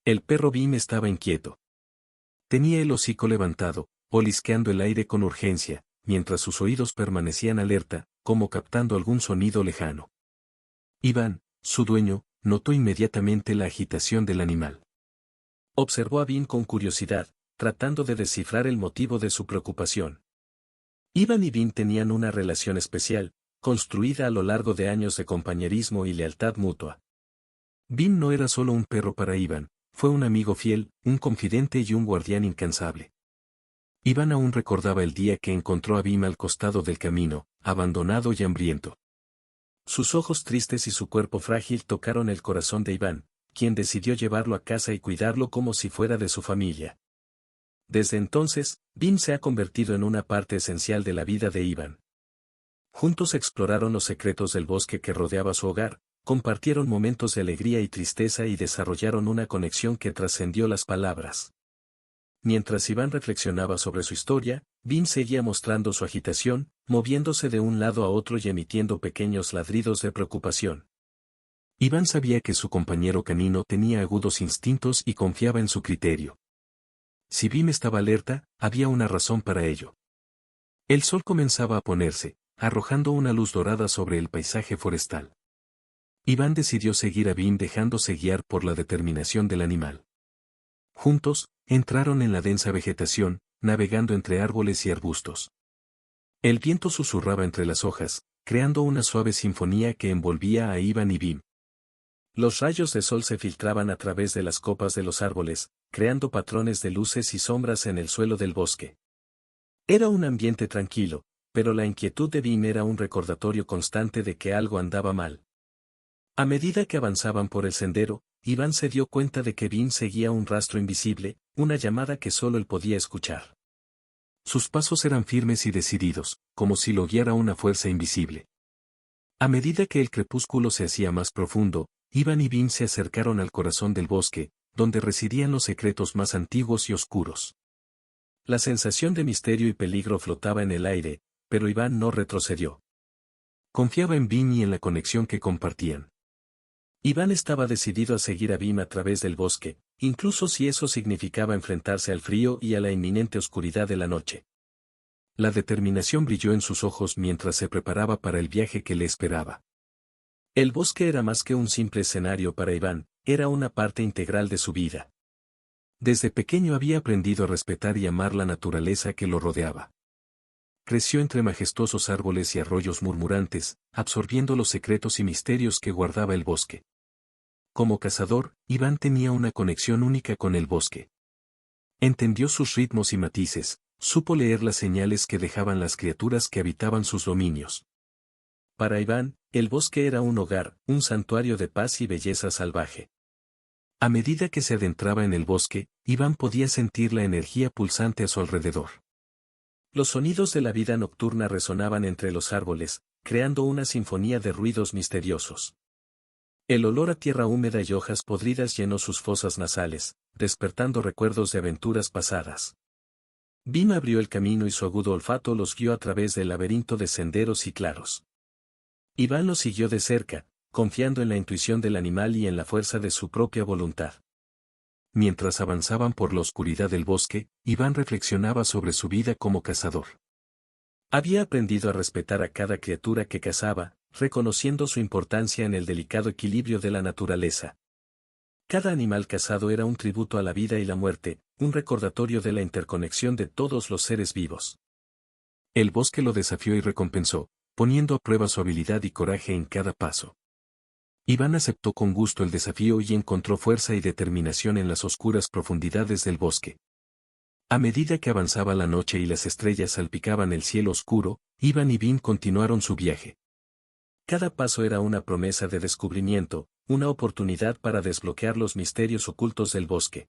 El perro Bim estaba inquieto. Tenía el hocico levantado, olisqueando el aire con urgencia, mientras sus oídos permanecían alerta, como captando algún sonido lejano. Iván, su dueño, notó inmediatamente la agitación del animal. Observó a Bim con curiosidad, tratando de descifrar el motivo de su preocupación. Iván y Bim tenían una relación especial, construida a lo largo de años de compañerismo y lealtad mutua. Bim no era solo un perro para Iván, fue un amigo fiel, un confidente y un guardián incansable. Iván aún recordaba el día que encontró a Bim al costado del camino, abandonado y hambriento. Sus ojos tristes y su cuerpo frágil tocaron el corazón de Iván, quien decidió llevarlo a casa y cuidarlo como si fuera de su familia. Desde entonces, Bim se ha convertido en una parte esencial de la vida de Iván. Juntos exploraron los secretos del bosque que rodeaba su hogar, compartieron momentos de alegría y tristeza y desarrollaron una conexión que trascendió las palabras. Mientras Iván reflexionaba sobre su historia, Bim seguía mostrando su agitación, moviéndose de un lado a otro y emitiendo pequeños ladridos de preocupación. Iván sabía que su compañero canino tenía agudos instintos y confiaba en su criterio. Si Bim estaba alerta, había una razón para ello. El sol comenzaba a ponerse, arrojando una luz dorada sobre el paisaje forestal. Iván decidió seguir a Bim dejándose guiar por la determinación del animal. Juntos, entraron en la densa vegetación, navegando entre árboles y arbustos. El viento susurraba entre las hojas, creando una suave sinfonía que envolvía a Iván y Bim. Los rayos de sol se filtraban a través de las copas de los árboles, creando patrones de luces y sombras en el suelo del bosque. Era un ambiente tranquilo, pero la inquietud de Bim era un recordatorio constante de que algo andaba mal. A medida que avanzaban por el sendero, Iván se dio cuenta de que Bim seguía un rastro invisible, una llamada que solo él podía escuchar. Sus pasos eran firmes y decididos, como si lo guiara una fuerza invisible. A medida que el crepúsculo se hacía más profundo, Iván y Bim se acercaron al corazón del bosque, donde residían los secretos más antiguos y oscuros. La sensación de misterio y peligro flotaba en el aire, pero Iván no retrocedió. Confiaba en Bim y en la conexión que compartían. Iván estaba decidido a seguir a Bim a través del bosque, incluso si eso significaba enfrentarse al frío y a la inminente oscuridad de la noche. La determinación brilló en sus ojos mientras se preparaba para el viaje que le esperaba. El bosque era más que un simple escenario para Iván, era una parte integral de su vida. Desde pequeño había aprendido a respetar y amar la naturaleza que lo rodeaba. Creció entre majestuosos árboles y arroyos murmurantes, absorbiendo los secretos y misterios que guardaba el bosque. Como cazador, Iván tenía una conexión única con el bosque. Entendió sus ritmos y matices, supo leer las señales que dejaban las criaturas que habitaban sus dominios. Para Iván, el bosque era un hogar, un santuario de paz y belleza salvaje. A medida que se adentraba en el bosque, Iván podía sentir la energía pulsante a su alrededor. Los sonidos de la vida nocturna resonaban entre los árboles, creando una sinfonía de ruidos misteriosos. El olor a tierra húmeda y hojas podridas llenó sus fosas nasales, despertando recuerdos de aventuras pasadas. Bim abrió el camino y su agudo olfato los guió a través del laberinto de senderos y claros. Iván lo siguió de cerca, confiando en la intuición del animal y en la fuerza de su propia voluntad. Mientras avanzaban por la oscuridad del bosque, Iván reflexionaba sobre su vida como cazador. Había aprendido a respetar a cada criatura que cazaba, reconociendo su importancia en el delicado equilibrio de la naturaleza. Cada animal cazado era un tributo a la vida y la muerte, un recordatorio de la interconexión de todos los seres vivos. El bosque lo desafió y recompensó, poniendo a prueba su habilidad y coraje en cada paso. Iván aceptó con gusto el desafío y encontró fuerza y determinación en las oscuras profundidades del bosque. A medida que avanzaba la noche y las estrellas salpicaban el cielo oscuro, Iván y Bim continuaron su viaje. Cada paso era una promesa de descubrimiento, una oportunidad para desbloquear los misterios ocultos del bosque.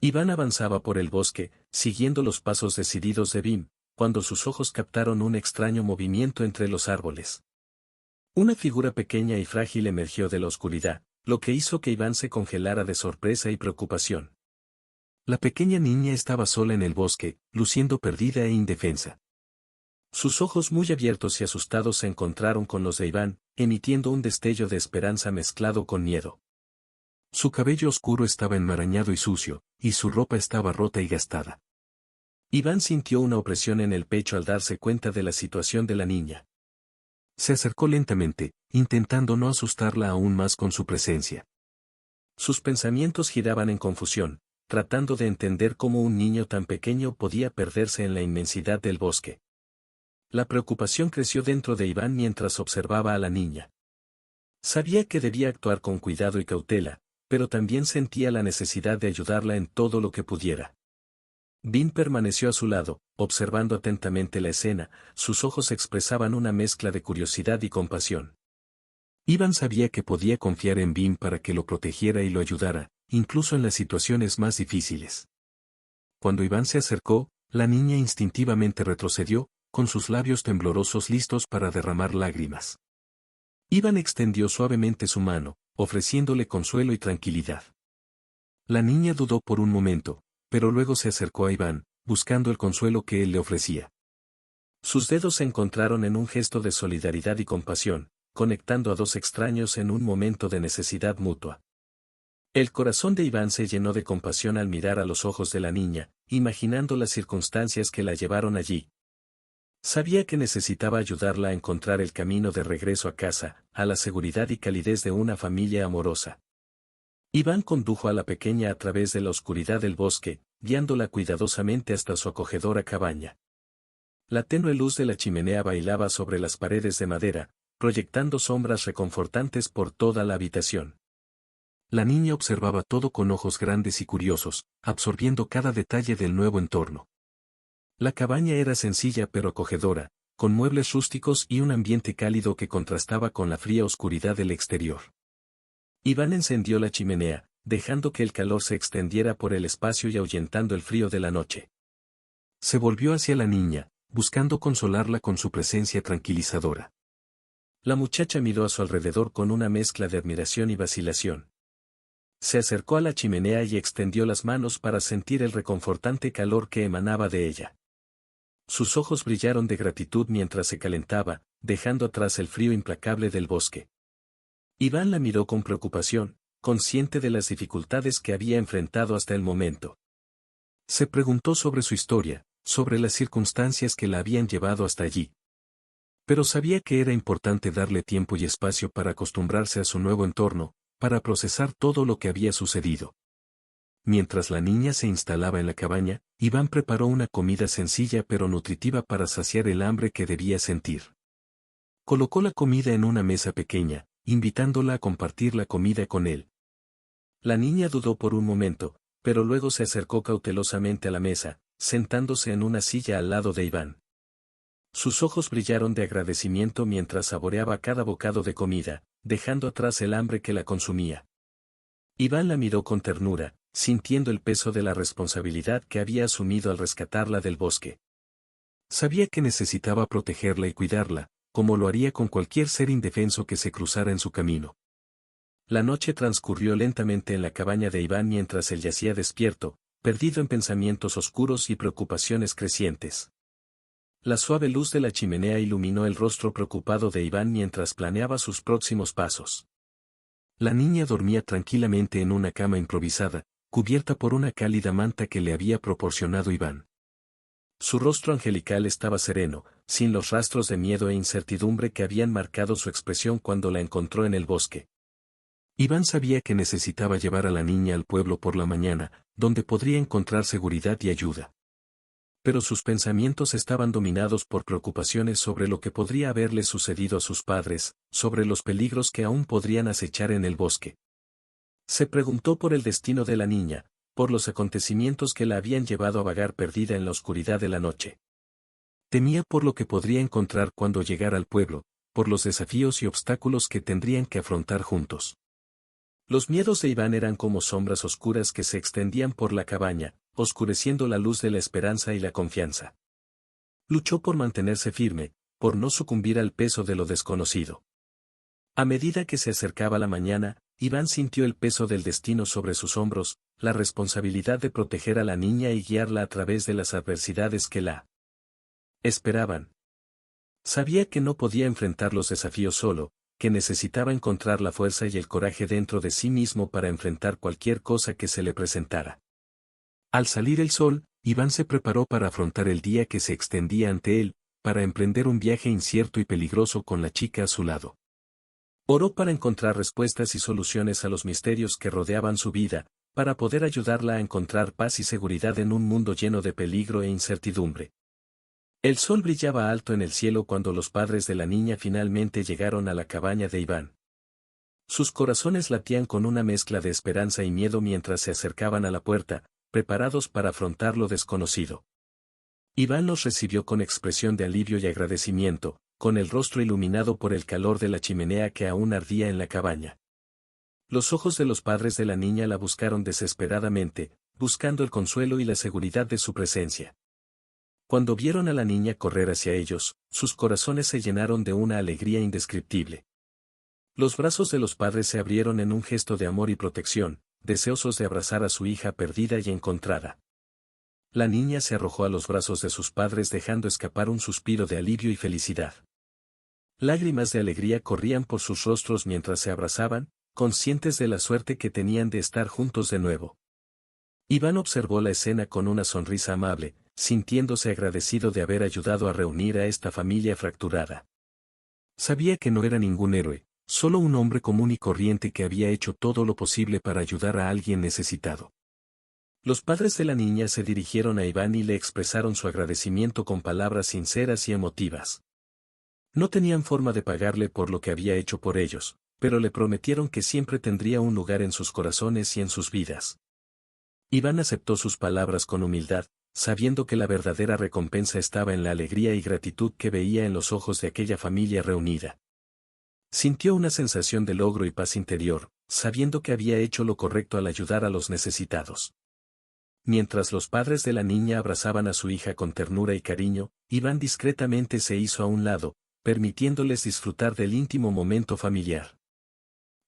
Iván avanzaba por el bosque, siguiendo los pasos decididos de Bim, cuando sus ojos captaron un extraño movimiento entre los árboles. Una figura pequeña y frágil emergió de la oscuridad, lo que hizo que Iván se congelara de sorpresa y preocupación. La pequeña niña estaba sola en el bosque, luciendo perdida e indefensa. Sus ojos muy abiertos y asustados se encontraron con los de Iván, emitiendo un destello de esperanza mezclado con miedo. Su cabello oscuro estaba enmarañado y sucio, y su ropa estaba rota y gastada. Iván sintió una opresión en el pecho al darse cuenta de la situación de la niña. Se acercó lentamente, intentando no asustarla aún más con su presencia. Sus pensamientos giraban en confusión, tratando de entender cómo un niño tan pequeño podía perderse en la inmensidad del bosque. La preocupación creció dentro de Iván mientras observaba a la niña. Sabía que debía actuar con cuidado y cautela, pero también sentía la necesidad de ayudarla en todo lo que pudiera. Vin permaneció a su lado, observando atentamente la escena, sus ojos expresaban una mezcla de curiosidad y compasión. Iván sabía que podía confiar en Vin para que lo protegiera y lo ayudara, incluso en las situaciones más difíciles. Cuando Iván se acercó, la niña instintivamente retrocedió, con sus labios temblorosos listos para derramar lágrimas. Iván extendió suavemente su mano, ofreciéndole consuelo y tranquilidad. La niña dudó por un momento, pero luego se acercó a Iván, buscando el consuelo que él le ofrecía. Sus dedos se encontraron en un gesto de solidaridad y compasión, conectando a dos extraños en un momento de necesidad mutua. El corazón de Iván se llenó de compasión al mirar a los ojos de la niña, imaginando las circunstancias que la llevaron allí. Sabía que necesitaba ayudarla a encontrar el camino de regreso a casa, a la seguridad y calidez de una familia amorosa. Iván condujo a la pequeña a través de la oscuridad del bosque, guiándola cuidadosamente hasta su acogedora cabaña. La tenue luz de la chimenea bailaba sobre las paredes de madera, proyectando sombras reconfortantes por toda la habitación. La niña observaba todo con ojos grandes y curiosos, absorbiendo cada detalle del nuevo entorno. La cabaña era sencilla pero acogedora, con muebles rústicos y un ambiente cálido que contrastaba con la fría oscuridad del exterior. Iván encendió la chimenea, dejando que el calor se extendiera por el espacio y ahuyentando el frío de la noche. Se volvió hacia la niña, buscando consolarla con su presencia tranquilizadora. La muchacha miró a su alrededor con una mezcla de admiración y vacilación. Se acercó a la chimenea y extendió las manos para sentir el reconfortante calor que emanaba de ella. Sus ojos brillaron de gratitud mientras se calentaba, dejando atrás el frío implacable del bosque. Iván la miró con preocupación, consciente de las dificultades que había enfrentado hasta el momento. Se preguntó sobre su historia, sobre las circunstancias que la habían llevado hasta allí. Pero sabía que era importante darle tiempo y espacio para acostumbrarse a su nuevo entorno, para procesar todo lo que había sucedido. Mientras la niña se instalaba en la cabaña, Iván preparó una comida sencilla pero nutritiva para saciar el hambre que debía sentir. Colocó la comida en una mesa pequeña, invitándola a compartir la comida con él. La niña dudó por un momento, pero luego se acercó cautelosamente a la mesa, sentándose en una silla al lado de Iván. Sus ojos brillaron de agradecimiento mientras saboreaba cada bocado de comida, dejando atrás el hambre que la consumía. Iván la miró con ternura, sintiendo el peso de la responsabilidad que había asumido al rescatarla del bosque. Sabía que necesitaba protegerla y cuidarla, como lo haría con cualquier ser indefenso que se cruzara en su camino. La noche transcurrió lentamente en la cabaña de Iván mientras él yacía despierto, perdido en pensamientos oscuros y preocupaciones crecientes. La suave luz de la chimenea iluminó el rostro preocupado de Iván mientras planeaba sus próximos pasos. La niña dormía tranquilamente en una cama improvisada, cubierta por una cálida manta que le había proporcionado Iván. Su rostro angelical estaba sereno, sin los rastros de miedo e incertidumbre que habían marcado su expresión cuando la encontró en el bosque. Iván sabía que necesitaba llevar a la niña al pueblo por la mañana, donde podría encontrar seguridad y ayuda. Pero sus pensamientos estaban dominados por preocupaciones sobre lo que podría haberle sucedido a sus padres, sobre los peligros que aún podrían acechar en el bosque. Se preguntó por el destino de la niña, por los acontecimientos que la habían llevado a vagar perdida en la oscuridad de la noche. Temía por lo que podría encontrar cuando llegara al pueblo, por los desafíos y obstáculos que tendrían que afrontar juntos. Los miedos de Iván eran como sombras oscuras que se extendían por la cabaña, oscureciendo la luz de la esperanza y la confianza. Luchó por mantenerse firme, por no sucumbir al peso de lo desconocido. A medida que se acercaba la mañana, Iván sintió el peso del destino sobre sus hombros, la responsabilidad de proteger a la niña y guiarla a través de las adversidades que la esperaban. Sabía que no podía enfrentar los desafíos solo, que necesitaba encontrar la fuerza y el coraje dentro de sí mismo para enfrentar cualquier cosa que se le presentara. Al salir el sol, Iván se preparó para afrontar el día que se extendía ante él, para emprender un viaje incierto y peligroso con la chica a su lado. Oró para encontrar respuestas y soluciones a los misterios que rodeaban su vida, para poder ayudarla a encontrar paz y seguridad en un mundo lleno de peligro e incertidumbre. El sol brillaba alto en el cielo cuando los padres de la niña finalmente llegaron a la cabaña de Iván. Sus corazones latían con una mezcla de esperanza y miedo mientras se acercaban a la puerta, preparados para afrontar lo desconocido. Iván los recibió con expresión de alivio y agradecimiento, con el rostro iluminado por el calor de la chimenea que aún ardía en la cabaña. Los ojos de los padres de la niña la buscaron desesperadamente, buscando el consuelo y la seguridad de su presencia. Cuando vieron a la niña correr hacia ellos, sus corazones se llenaron de una alegría indescriptible. Los brazos de los padres se abrieron en un gesto de amor y protección, deseosos de abrazar a su hija perdida y encontrada. La niña se arrojó a los brazos de sus padres dejando escapar un suspiro de alivio y felicidad. Lágrimas de alegría corrían por sus rostros mientras se abrazaban, conscientes de la suerte que tenían de estar juntos de nuevo. Iván observó la escena con una sonrisa amable, sintiéndose agradecido de haber ayudado a reunir a esta familia fracturada. Sabía que no era ningún héroe, solo un hombre común y corriente que había hecho todo lo posible para ayudar a alguien necesitado. Los padres de la niña se dirigieron a Iván y le expresaron su agradecimiento con palabras sinceras y emotivas. No tenían forma de pagarle por lo que había hecho por ellos, pero le prometieron que siempre tendría un lugar en sus corazones y en sus vidas. Iván aceptó sus palabras con humildad, sabiendo que la verdadera recompensa estaba en la alegría y gratitud que veía en los ojos de aquella familia reunida. Sintió una sensación de logro y paz interior, sabiendo que había hecho lo correcto al ayudar a los necesitados. Mientras los padres de la niña abrazaban a su hija con ternura y cariño, Iván discretamente se hizo a un lado, permitiéndoles disfrutar del íntimo momento familiar.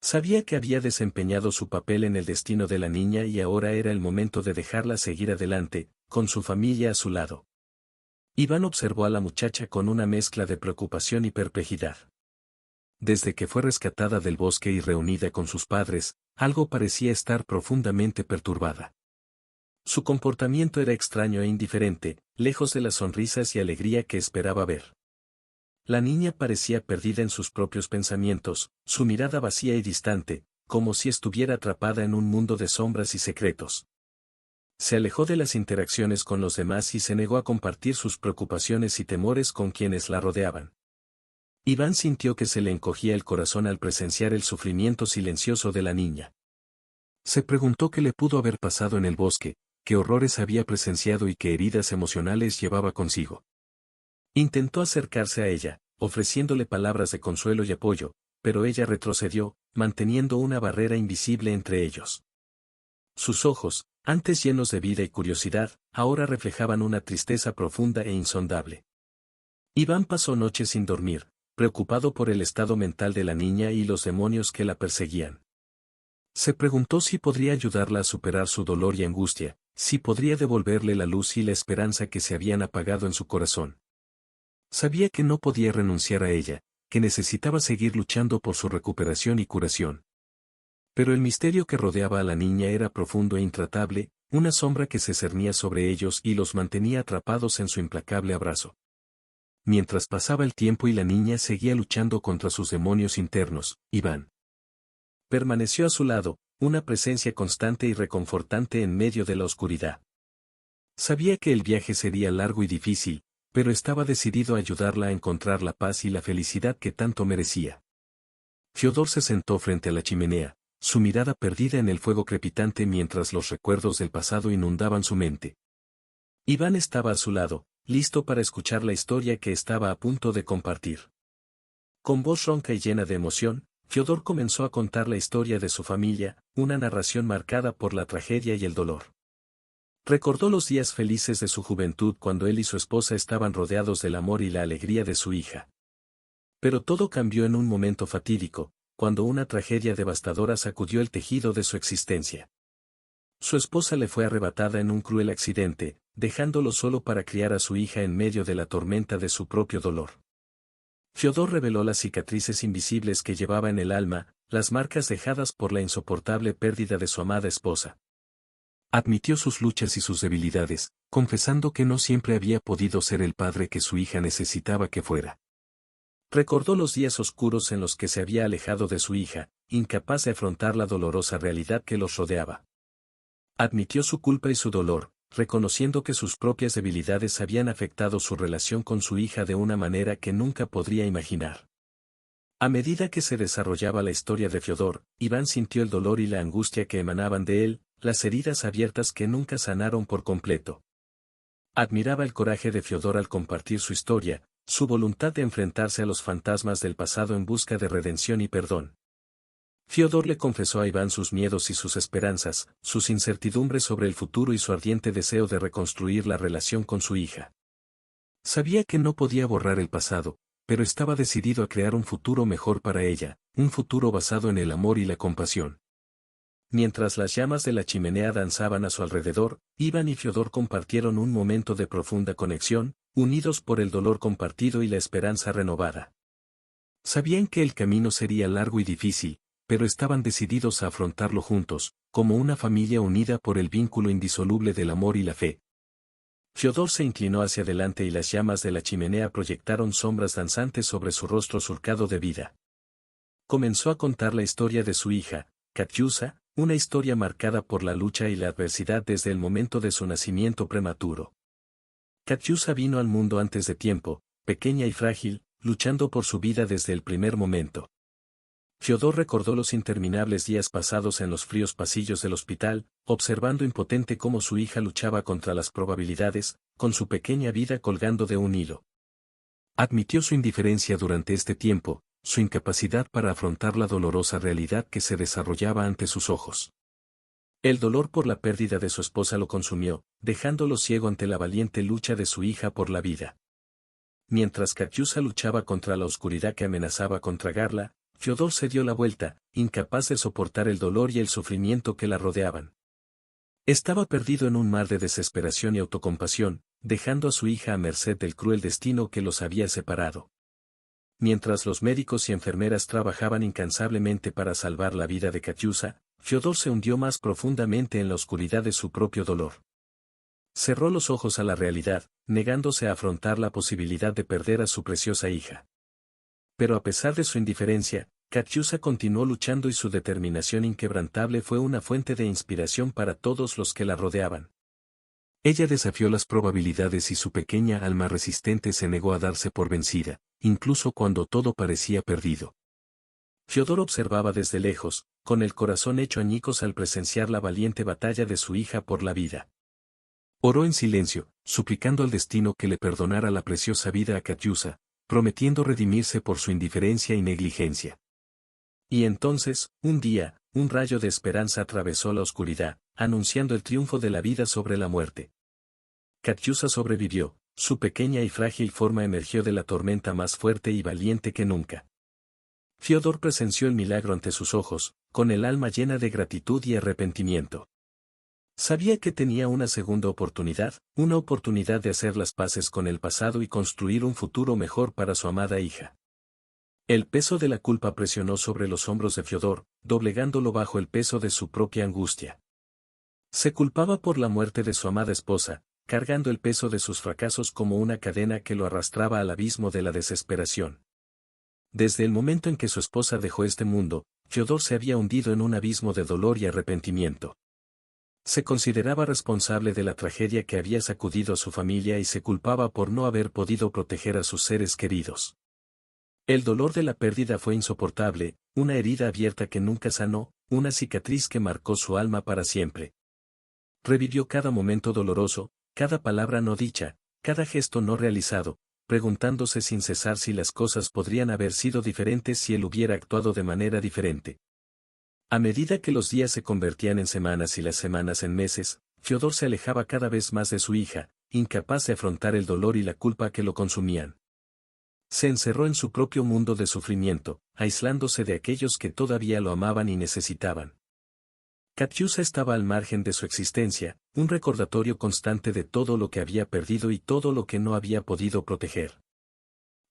Sabía que había desempeñado su papel en el destino de la niña y ahora era el momento de dejarla seguir adelante, con su familia a su lado. Iván observó a la muchacha con una mezcla de preocupación y perplejidad. Desde que fue rescatada del bosque y reunida con sus padres, algo parecía estar profundamente perturbada. Su comportamiento era extraño e indiferente, lejos de las sonrisas y alegría que esperaba ver. La niña parecía perdida en sus propios pensamientos, su mirada vacía y distante, como si estuviera atrapada en un mundo de sombras y secretos. Se alejó de las interacciones con los demás y se negó a compartir sus preocupaciones y temores con quienes la rodeaban. Iván sintió que se le encogía el corazón al presenciar el sufrimiento silencioso de la niña. Se preguntó qué le pudo haber pasado en el bosque, qué horrores había presenciado y qué heridas emocionales llevaba consigo. Intentó acercarse a ella, ofreciéndole palabras de consuelo y apoyo, pero ella retrocedió, manteniendo una barrera invisible entre ellos. Sus ojos, antes llenos de vida y curiosidad, ahora reflejaban una tristeza profunda e insondable. Iván pasó noches sin dormir, preocupado por el estado mental de la niña y los demonios que la perseguían. Se preguntó si podría ayudarla a superar su dolor y angustia, si podría devolverle la luz y la esperanza que se habían apagado en su corazón. Sabía que no podía renunciar a ella, que necesitaba seguir luchando por su recuperación y curación. Pero el misterio que rodeaba a la niña era profundo e intratable, una sombra que se cernía sobre ellos y los mantenía atrapados en su implacable abrazo. Mientras pasaba el tiempo y la niña seguía luchando contra sus demonios internos, Iván permaneció a su lado, una presencia constante y reconfortante en medio de la oscuridad. Sabía que el viaje sería largo y difícil, pero estaba decidido a ayudarla a encontrar la paz y la felicidad que tanto merecía. Fiodor se sentó frente a la chimenea, su mirada perdida en el fuego crepitante mientras los recuerdos del pasado inundaban su mente. Iván estaba a su lado, listo para escuchar la historia que estaba a punto de compartir. Con voz ronca y llena de emoción, Fiodor comenzó a contar la historia de su familia, una narración marcada por la tragedia y el dolor. Recordó los días felices de su juventud cuando él y su esposa estaban rodeados del amor y la alegría de su hija. Pero todo cambió en un momento fatídico, cuando una tragedia devastadora sacudió el tejido de su existencia. Su esposa le fue arrebatada en un cruel accidente, dejándolo solo para criar a su hija en medio de la tormenta de su propio dolor. Fiodor reveló las cicatrices invisibles que llevaba en el alma, las marcas dejadas por la insoportable pérdida de su amada esposa. Admitió sus luchas y sus debilidades, confesando que no siempre había podido ser el padre que su hija necesitaba que fuera. Recordó los días oscuros en los que se había alejado de su hija, incapaz de afrontar la dolorosa realidad que los rodeaba. Admitió su culpa y su dolor, reconociendo que sus propias debilidades habían afectado su relación con su hija de una manera que nunca podría imaginar. A medida que se desarrollaba la historia de Fiodor, Iván sintió el dolor y la angustia que emanaban de él, las heridas abiertas que nunca sanaron por completo. Admiraba el coraje de Fiodor al compartir su historia, su voluntad de enfrentarse a los fantasmas del pasado en busca de redención y perdón. Fiodor le confesó a Iván sus miedos y sus esperanzas, sus incertidumbres sobre el futuro y su ardiente deseo de reconstruir la relación con su hija. Sabía que no podía borrar el pasado, pero estaba decidido a crear un futuro mejor para ella, un futuro basado en el amor y la compasión. Mientras las llamas de la chimenea danzaban a su alrededor, Iván y Fiodor compartieron un momento de profunda conexión, unidos por el dolor compartido y la esperanza renovada. Sabían que el camino sería largo y difícil, pero estaban decididos a afrontarlo juntos, como una familia unida por el vínculo indisoluble del amor y la fe. Fiodor se inclinó hacia adelante y las llamas de la chimenea proyectaron sombras danzantes sobre su rostro surcado de vida. Comenzó a contar la historia de su hija, Katyusha, una historia marcada por la lucha y la adversidad desde el momento de su nacimiento prematuro. Katyusha vino al mundo antes de tiempo, pequeña y frágil, luchando por su vida desde el primer momento. Fiodor recordó los interminables días pasados en los fríos pasillos del hospital, observando impotente cómo su hija luchaba contra las probabilidades, con su pequeña vida colgando de un hilo. Admitió su indiferencia durante este tiempo, su incapacidad para afrontar la dolorosa realidad que se desarrollaba ante sus ojos. El dolor por la pérdida de su esposa lo consumió, dejándolo ciego ante la valiente lucha de su hija por la vida. Mientras Katyusha luchaba contra la oscuridad que amenazaba con tragarla, Fiodor se dio la vuelta, incapaz de soportar el dolor y el sufrimiento que la rodeaban. Estaba perdido en un mar de desesperación y autocompasión, dejando a su hija a merced del cruel destino que los había separado. Mientras los médicos y enfermeras trabajaban incansablemente para salvar la vida de Katyusha, Fiodor se hundió más profundamente en la oscuridad de su propio dolor. Cerró los ojos a la realidad, negándose a afrontar la posibilidad de perder a su preciosa hija. Pero a pesar de su indiferencia, Katyusha continuó luchando y su determinación inquebrantable fue una fuente de inspiración para todos los que la rodeaban. Ella desafió las probabilidades y su pequeña alma resistente se negó a darse por vencida, incluso cuando todo parecía perdido. Fiodor observaba desde lejos, con el corazón hecho añicos al presenciar la valiente batalla de su hija por la vida. Oró en silencio, suplicando al destino que le perdonara la preciosa vida a Katyusha, prometiendo redimirse por su indiferencia y negligencia. Y entonces, un día, un rayo de esperanza atravesó la oscuridad, anunciando el triunfo de la vida sobre la muerte. Katyusha sobrevivió, su pequeña y frágil forma emergió de la tormenta más fuerte y valiente que nunca. Fiodor presenció el milagro ante sus ojos, con el alma llena de gratitud y arrepentimiento. Sabía que tenía una segunda oportunidad, una oportunidad de hacer las paces con el pasado y construir un futuro mejor para su amada hija. El peso de la culpa presionó sobre los hombros de Fiodor, doblegándolo bajo el peso de su propia angustia. Se culpaba por la muerte de su amada esposa, cargando el peso de sus fracasos como una cadena que lo arrastraba al abismo de la desesperación. Desde el momento en que su esposa dejó este mundo, Fiodor se había hundido en un abismo de dolor y arrepentimiento. Se consideraba responsable de la tragedia que había sacudido a su familia y se culpaba por no haber podido proteger a sus seres queridos. El dolor de la pérdida fue insoportable, una herida abierta que nunca sanó, una cicatriz que marcó su alma para siempre. Revivió cada momento doloroso, cada palabra no dicha, cada gesto no realizado, preguntándose sin cesar si las cosas podrían haber sido diferentes si él hubiera actuado de manera diferente. A medida que los días se convertían en semanas y las semanas en meses, Fiodor se alejaba cada vez más de su hija, incapaz de afrontar el dolor y la culpa que lo consumían. Se encerró en su propio mundo de sufrimiento, aislándose de aquellos que todavía lo amaban y necesitaban. Katyusha estaba al margen de su existencia, un recordatorio constante de todo lo que había perdido y todo lo que no había podido proteger.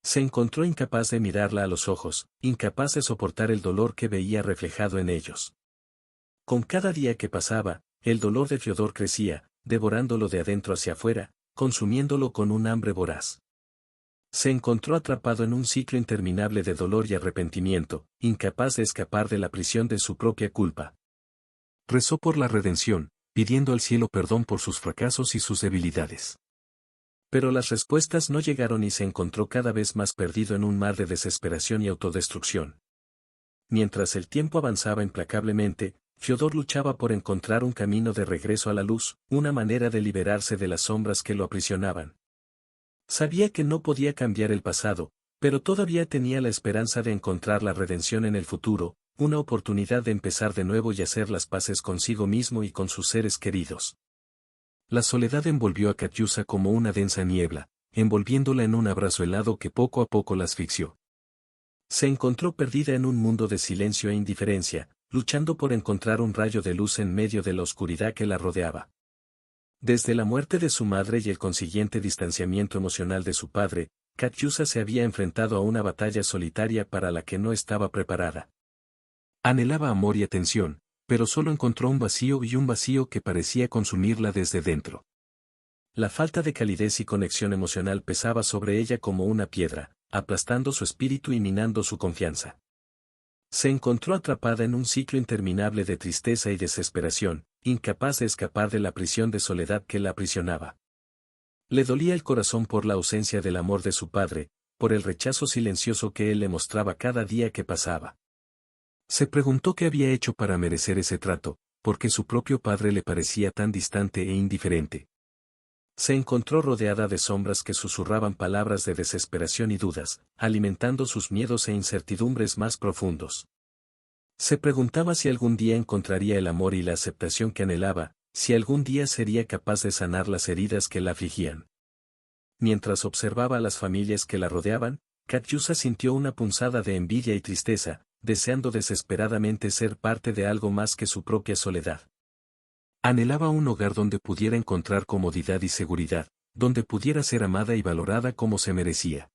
Se encontró incapaz de mirarla a los ojos, incapaz de soportar el dolor que veía reflejado en ellos. Con cada día que pasaba, el dolor de Fiodor crecía, devorándolo de adentro hacia afuera, consumiéndolo con un hambre voraz. Se encontró atrapado en un ciclo interminable de dolor y arrepentimiento, incapaz de escapar de la prisión de su propia culpa. Rezó por la redención, pidiendo al cielo perdón por sus fracasos y sus debilidades. Pero las respuestas no llegaron y se encontró cada vez más perdido en un mar de desesperación y autodestrucción. Mientras el tiempo avanzaba implacablemente, Fiodor luchaba por encontrar un camino de regreso a la luz, una manera de liberarse de las sombras que lo aprisionaban. Sabía que no podía cambiar el pasado, pero todavía tenía la esperanza de encontrar la redención en el futuro, una oportunidad de empezar de nuevo y hacer las paces consigo mismo y con sus seres queridos. La soledad envolvió a Katyusha como una densa niebla, envolviéndola en un abrazo helado que poco a poco la asfixió. Se encontró perdida en un mundo de silencio e indiferencia, luchando por encontrar un rayo de luz en medio de la oscuridad que la rodeaba. Desde la muerte de su madre y el consiguiente distanciamiento emocional de su padre, Katyusha se había enfrentado a una batalla solitaria para la que no estaba preparada. Anhelaba amor y atención, pero solo encontró un vacío que parecía consumirla desde dentro. La falta de calidez y conexión emocional pesaba sobre ella como una piedra, aplastando su espíritu y minando su confianza. Se encontró atrapada en un ciclo interminable de tristeza y desesperación, incapaz de escapar de la prisión de soledad que la aprisionaba. Le dolía el corazón por la ausencia del amor de su padre, por el rechazo silencioso que él le mostraba cada día que pasaba. Se preguntó qué había hecho para merecer ese trato, porque su propio padre le parecía tan distante e indiferente. Se encontró rodeada de sombras que susurraban palabras de desesperación y dudas, alimentando sus miedos e incertidumbres más profundos. Se preguntaba si algún día encontraría el amor y la aceptación que anhelaba, si algún día sería capaz de sanar las heridas que la afligían. Mientras observaba a las familias que la rodeaban, Katyusha sintió una punzada de envidia y tristeza, deseando desesperadamente ser parte de algo más que su propia soledad. Anhelaba un hogar donde pudiera encontrar comodidad y seguridad, donde pudiera ser amada y valorada como se merecía.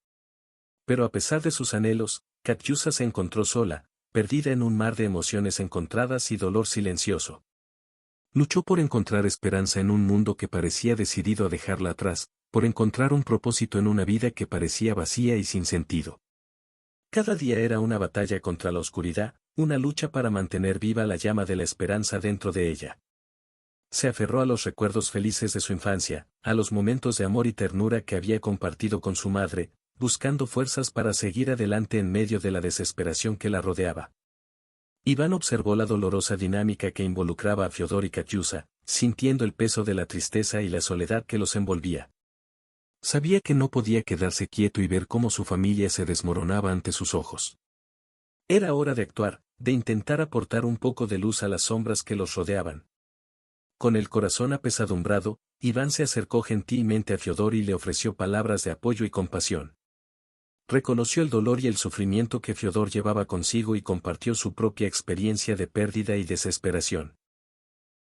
Pero a pesar de sus anhelos, Katyusha se encontró sola, perdida en un mar de emociones encontradas y dolor silencioso. Luchó por encontrar esperanza en un mundo que parecía decidido a dejarla atrás, por encontrar un propósito en una vida que parecía vacía y sin sentido. Cada día era una batalla contra la oscuridad, una lucha para mantener viva la llama de la esperanza dentro de ella. Se aferró a los recuerdos felices de su infancia, a los momentos de amor y ternura que había compartido con su madre, buscando fuerzas para seguir adelante en medio de la desesperación que la rodeaba. Iván observó la dolorosa dinámica que involucraba a Fiodor y Katyusha, sintiendo el peso de la tristeza y la soledad que los envolvía. Sabía que no podía quedarse quieto y ver cómo su familia se desmoronaba ante sus ojos. Era hora de actuar, de intentar aportar un poco de luz a las sombras que los rodeaban. Con el corazón apesadumbrado, Iván se acercó gentilmente a Fiodor y le ofreció palabras de apoyo y compasión. Reconoció el dolor y el sufrimiento que Fiodor llevaba consigo y compartió su propia experiencia de pérdida y desesperación.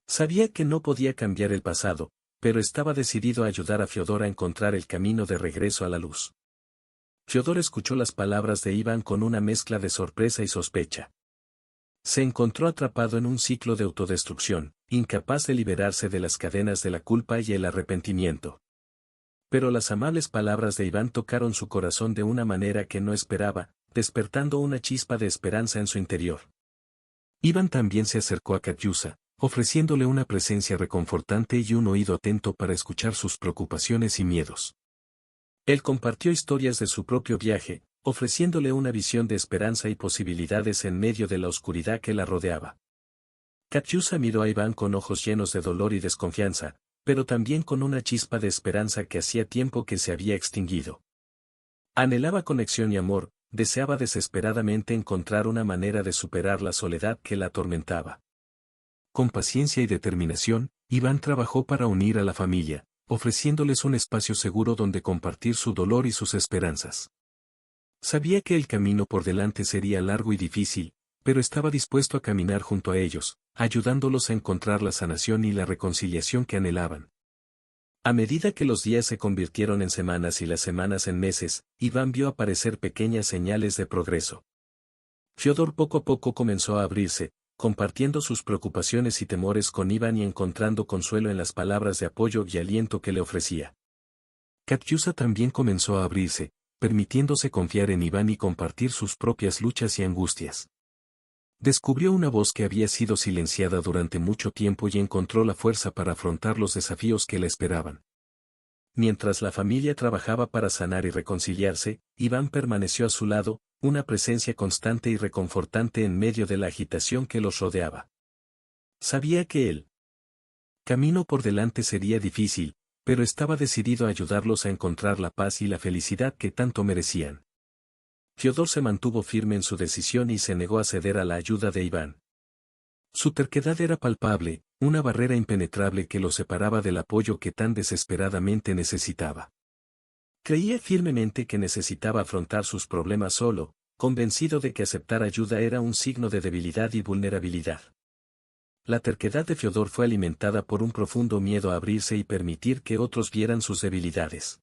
Sabía que no podía cambiar el pasado, pero estaba decidido a ayudar a Fiodor a encontrar el camino de regreso a la luz. Fiodor escuchó las palabras de Iván con una mezcla de sorpresa y sospecha. Se encontró atrapado en un ciclo de autodestrucción, incapaz de liberarse de las cadenas de la culpa y el arrepentimiento. Pero las amables palabras de Iván tocaron su corazón de una manera que no esperaba, despertando una chispa de esperanza en su interior. Iván también se acercó a Katyusha, ofreciéndole una presencia reconfortante y un oído atento para escuchar sus preocupaciones y miedos. Él compartió historias de su propio viaje, ofreciéndole una visión de esperanza y posibilidades en medio de la oscuridad que la rodeaba. Katyusha miró a Iván con ojos llenos de dolor y desconfianza, pero también con una chispa de esperanza que hacía tiempo que se había extinguido. Anhelaba conexión y amor, deseaba desesperadamente encontrar una manera de superar la soledad que la atormentaba. Con paciencia y determinación, Iván trabajó para unir a la familia, ofreciéndoles un espacio seguro donde compartir su dolor y sus esperanzas. Sabía que el camino por delante sería largo y difícil, pero estaba dispuesto a caminar junto a ellos, ayudándolos a encontrar la sanación y la reconciliación que anhelaban. A medida que los días se convirtieron en semanas y las semanas en meses, Iván vio aparecer pequeñas señales de progreso. Fiodor poco a poco comenzó a abrirse, compartiendo sus preocupaciones y temores con Iván y encontrando consuelo en las palabras de apoyo y aliento que le ofrecía. Katyusa también comenzó a abrirse, permitiéndose confiar en Iván y compartir sus propias luchas y angustias. Descubrió una voz que había sido silenciada durante mucho tiempo y encontró la fuerza para afrontar los desafíos que la esperaban. Mientras la familia trabajaba para sanar y reconciliarse, Iván permaneció a su lado, una presencia constante y reconfortante en medio de la agitación que los rodeaba. Sabía que el camino por delante sería difícil, pero estaba decidido a ayudarlos a encontrar la paz y la felicidad que tanto merecían. Fiodor se mantuvo firme en su decisión y se negó a ceder a la ayuda de Iván. Su terquedad era palpable, una barrera impenetrable que lo separaba del apoyo que tan desesperadamente necesitaba. Creía firmemente que necesitaba afrontar sus problemas solo, convencido de que aceptar ayuda era un signo de debilidad y vulnerabilidad. La terquedad de Fiodor fue alimentada por un profundo miedo a abrirse y permitir que otros vieran sus debilidades.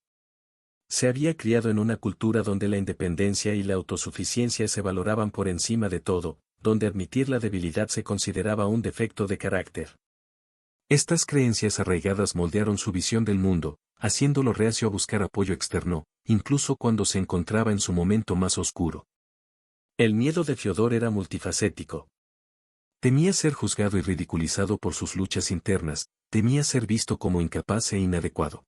Se había criado en una cultura donde la independencia y la autosuficiencia se valoraban por encima de todo, donde admitir la debilidad se consideraba un defecto de carácter. Estas creencias arraigadas moldearon su visión del mundo, haciéndolo reacio a buscar apoyo externo, incluso cuando se encontraba en su momento más oscuro. El miedo de Fiodor era multifacético. Temía ser juzgado y ridiculizado por sus luchas internas, temía ser visto como incapaz e inadecuado.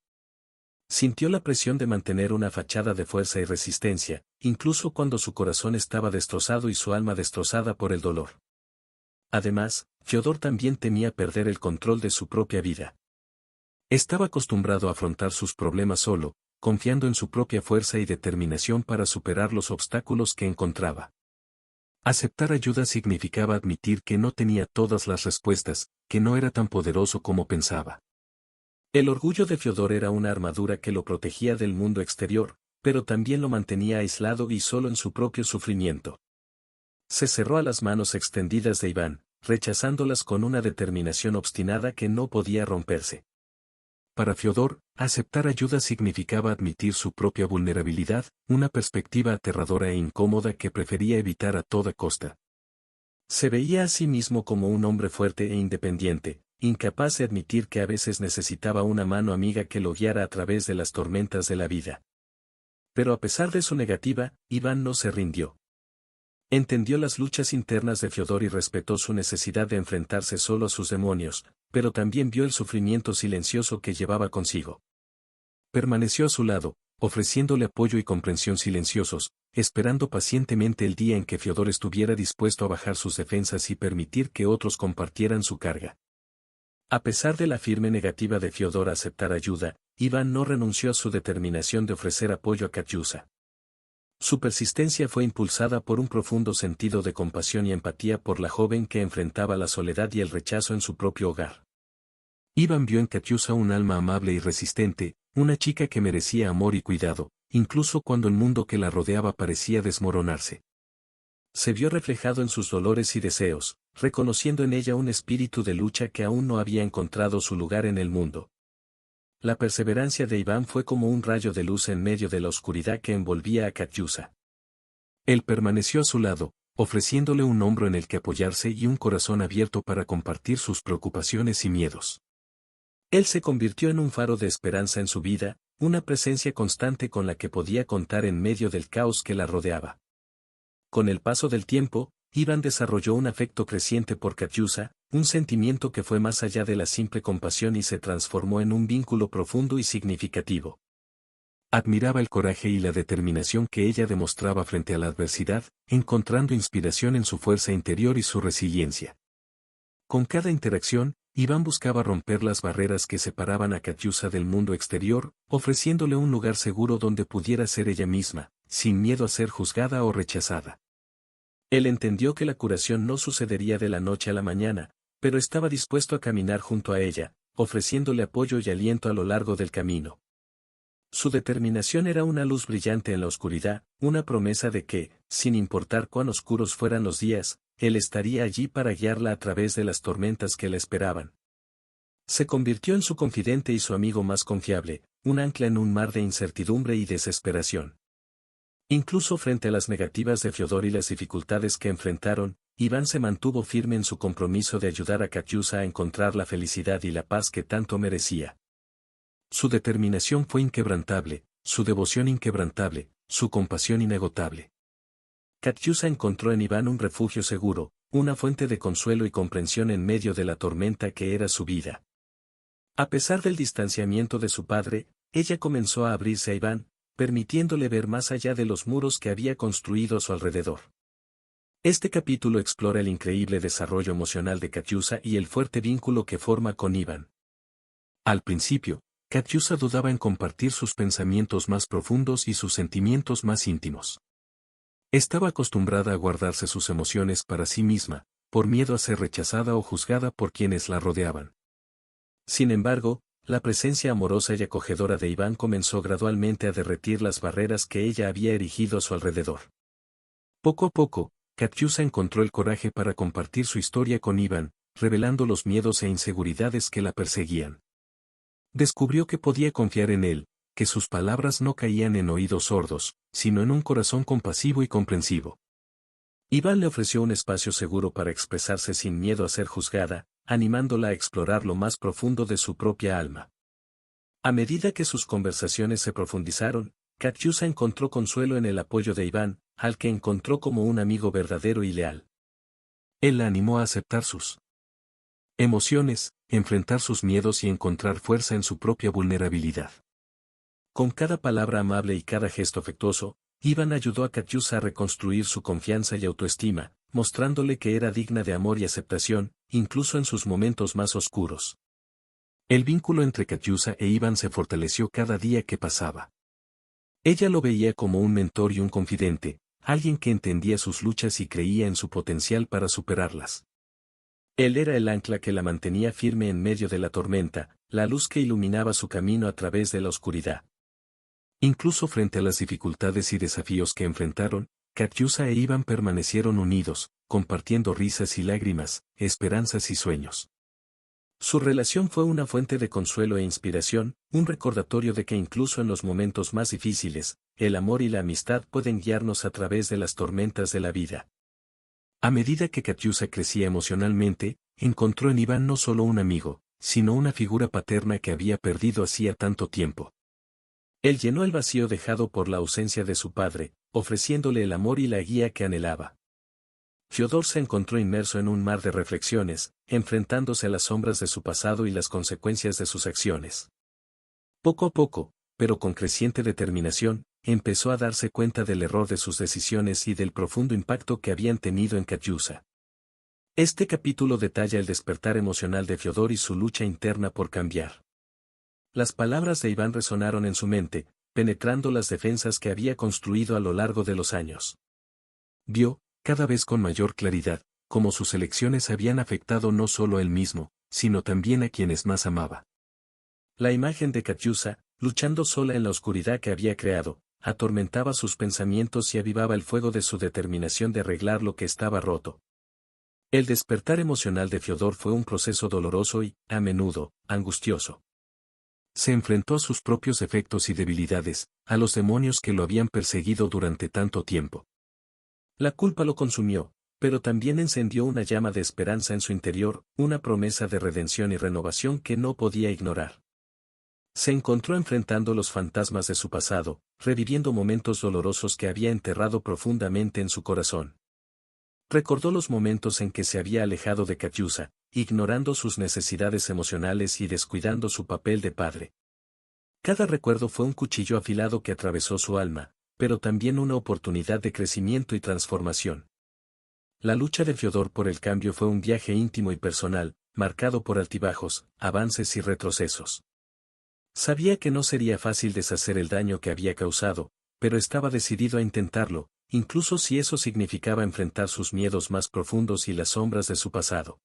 Sintió la presión de mantener una fachada de fuerza y resistencia, incluso cuando su corazón estaba destrozado y su alma destrozada por el dolor. Además, Fiodor también temía perder el control de su propia vida. Estaba acostumbrado a afrontar sus problemas solo, confiando en su propia fuerza y determinación para superar los obstáculos que encontraba. Aceptar ayuda significaba admitir que no tenía todas las respuestas, que no era tan poderoso como pensaba. El orgullo de Fiodor era una armadura que lo protegía del mundo exterior, pero también lo mantenía aislado y solo en su propio sufrimiento. Se cerró a las manos extendidas de Iván, rechazándolas con una determinación obstinada que no podía romperse. Para Fiodor, aceptar ayuda significaba admitir su propia vulnerabilidad, una perspectiva aterradora e incómoda que prefería evitar a toda costa. Se veía a sí mismo como un hombre fuerte e independiente, incapaz de admitir que a veces necesitaba una mano amiga que lo guiara a través de las tormentas de la vida. Pero a pesar de su negativa, Iván no se rindió. Entendió las luchas internas de Fiodor y respetó su necesidad de enfrentarse solo a sus demonios, pero también vio el sufrimiento silencioso que llevaba consigo. Permaneció a su lado, ofreciéndole apoyo y comprensión silenciosos, esperando pacientemente el día en que Fiodor estuviera dispuesto a bajar sus defensas y permitir que otros compartieran su carga. A pesar de la firme negativa de Fiodor a aceptar ayuda, Iván no renunció a su determinación de ofrecer apoyo a Katyusa. Su persistencia fue impulsada por un profundo sentido de compasión y empatía por la joven que enfrentaba la soledad y el rechazo en su propio hogar. Iván vio en Katyusa un alma amable y resistente, una chica que merecía amor y cuidado, incluso cuando el mundo que la rodeaba parecía desmoronarse. Se vio reflejado en sus dolores y deseos, reconociendo en ella un espíritu de lucha que aún no había encontrado su lugar en el mundo. La perseverancia de Iván fue como un rayo de luz en medio de la oscuridad que envolvía a Katyusa. Él permaneció a su lado, ofreciéndole un hombro en el que apoyarse y un corazón abierto para compartir sus preocupaciones y miedos. Él se convirtió en un faro de esperanza en su vida, una presencia constante con la que podía contar en medio del caos que la rodeaba. Con el paso del tiempo, Iván desarrolló un afecto creciente por Katyusa, un sentimiento que fue más allá de la simple compasión y se transformó en un vínculo profundo y significativo. Admiraba el coraje y la determinación que ella demostraba frente a la adversidad, encontrando inspiración en su fuerza interior y su resiliencia. Con cada interacción, Iván buscaba romper las barreras que separaban a Katyusa del mundo exterior, ofreciéndole un lugar seguro donde pudiera ser ella misma, sin miedo a ser juzgada o rechazada. Él entendió que la curación no sucedería de la noche a la mañana, pero estaba dispuesto a caminar junto a ella, ofreciéndole apoyo y aliento a lo largo del camino. Su determinación era una luz brillante en la oscuridad, una promesa de que, sin importar cuán oscuros fueran los días, él estaría allí para guiarla a través de las tormentas que la esperaban. Se convirtió en su confidente y su amigo más confiable, un ancla en un mar de incertidumbre y desesperación. Incluso frente a las negativas de Fiodor y las dificultades que enfrentaron, Iván se mantuvo firme en su compromiso de ayudar a Katiusa a encontrar la felicidad y la paz que tanto merecía. Su determinación fue inquebrantable, su devoción inquebrantable, su compasión inagotable. Katiusa encontró en Iván un refugio seguro, una fuente de consuelo y comprensión en medio de la tormenta que era su vida. A pesar del distanciamiento de su padre, ella comenzó a abrirse a Iván, permitiéndole ver más allá de los muros que había construido a su alrededor. Este capítulo explora el increíble desarrollo emocional de Katiusa y el fuerte vínculo que forma con Iván. Al principio, Katiusa dudaba en compartir sus pensamientos más profundos y sus sentimientos más íntimos. Estaba acostumbrada a guardarse sus emociones para sí misma, por miedo a ser rechazada o juzgada por quienes la rodeaban. Sin embargo, la presencia amorosa y acogedora de Iván comenzó gradualmente a derretir las barreras que ella había erigido a su alrededor. Poco a poco, Katiusa encontró el coraje para compartir su historia con Iván, revelando los miedos e inseguridades que la perseguían. Descubrió que podía confiar en él, que sus palabras no caían en oídos sordos, sino en un corazón compasivo y comprensivo. Iván le ofreció un espacio seguro para expresarse sin miedo a ser juzgada, animándola a explorar lo más profundo de su propia alma. A medida que sus conversaciones se profundizaron, Katiusa encontró consuelo en el apoyo de Iván, al que encontró como un amigo verdadero y leal. Él la animó a aceptar sus emociones, enfrentar sus miedos y encontrar fuerza en su propia vulnerabilidad. Con cada palabra amable y cada gesto afectuoso, Iván ayudó a Katiusa a reconstruir su confianza y autoestima, mostrándole que era digna de amor y aceptación, incluso en sus momentos más oscuros. El vínculo entre Katiusa e Iván se fortaleció cada día que pasaba. Ella lo veía como un mentor y un confidente, alguien que entendía sus luchas y creía en su potencial para superarlas. Él era el ancla que la mantenía firme en medio de la tormenta, la luz que iluminaba su camino a través de la oscuridad. Incluso frente a las dificultades y desafíos que enfrentaron, Katiusa e Iván permanecieron unidos, compartiendo risas y lágrimas, esperanzas y sueños. Su relación fue una fuente de consuelo e inspiración, un recordatorio de que incluso en los momentos más difíciles, el amor y la amistad pueden guiarnos a través de las tormentas de la vida. A medida que Katiusa crecía emocionalmente, encontró en Iván no solo un amigo, sino una figura paterna que había perdido hacía tanto tiempo. Él llenó el vacío dejado por la ausencia de su padre, ofreciéndole el amor y la guía que anhelaba. Fiodor se encontró inmerso en un mar de reflexiones, enfrentándose a las sombras de su pasado y las consecuencias de sus acciones. Poco a poco, pero con creciente determinación, empezó a darse cuenta del error de sus decisiones y del profundo impacto que habían tenido en Katiusa. Este capítulo detalla el despertar emocional de Fiodor y su lucha interna por cambiar. Las palabras de Iván resonaron en su mente, penetrando las defensas que había construido a lo largo de los años. Vio, cada vez con mayor claridad, cómo sus elecciones habían afectado no solo a él mismo, sino también a quienes más amaba. La imagen de Katiusa, luchando sola en la oscuridad que había creado, atormentaba sus pensamientos y avivaba el fuego de su determinación de arreglar lo que estaba roto. El despertar emocional de Fiodor fue un proceso doloroso y, a menudo, angustioso. Se enfrentó a sus propios defectos y debilidades, a los demonios que lo habían perseguido durante tanto tiempo. La culpa lo consumió, pero también encendió una llama de esperanza en su interior, una promesa de redención y renovación que no podía ignorar. Se encontró enfrentando los fantasmas de su pasado, reviviendo momentos dolorosos que había enterrado profundamente en su corazón. Recordó los momentos en que se había alejado de Katiusa, ignorando sus necesidades emocionales y descuidando su papel de padre. Cada recuerdo fue un cuchillo afilado que atravesó su alma, pero también una oportunidad de crecimiento y transformación. La lucha de Fiodor por el cambio fue un viaje íntimo y personal, marcado por altibajos, avances y retrocesos. Sabía que no sería fácil deshacer el daño que había causado, pero estaba decidido a intentarlo, incluso si eso significaba enfrentar sus miedos más profundos y las sombras de su pasado.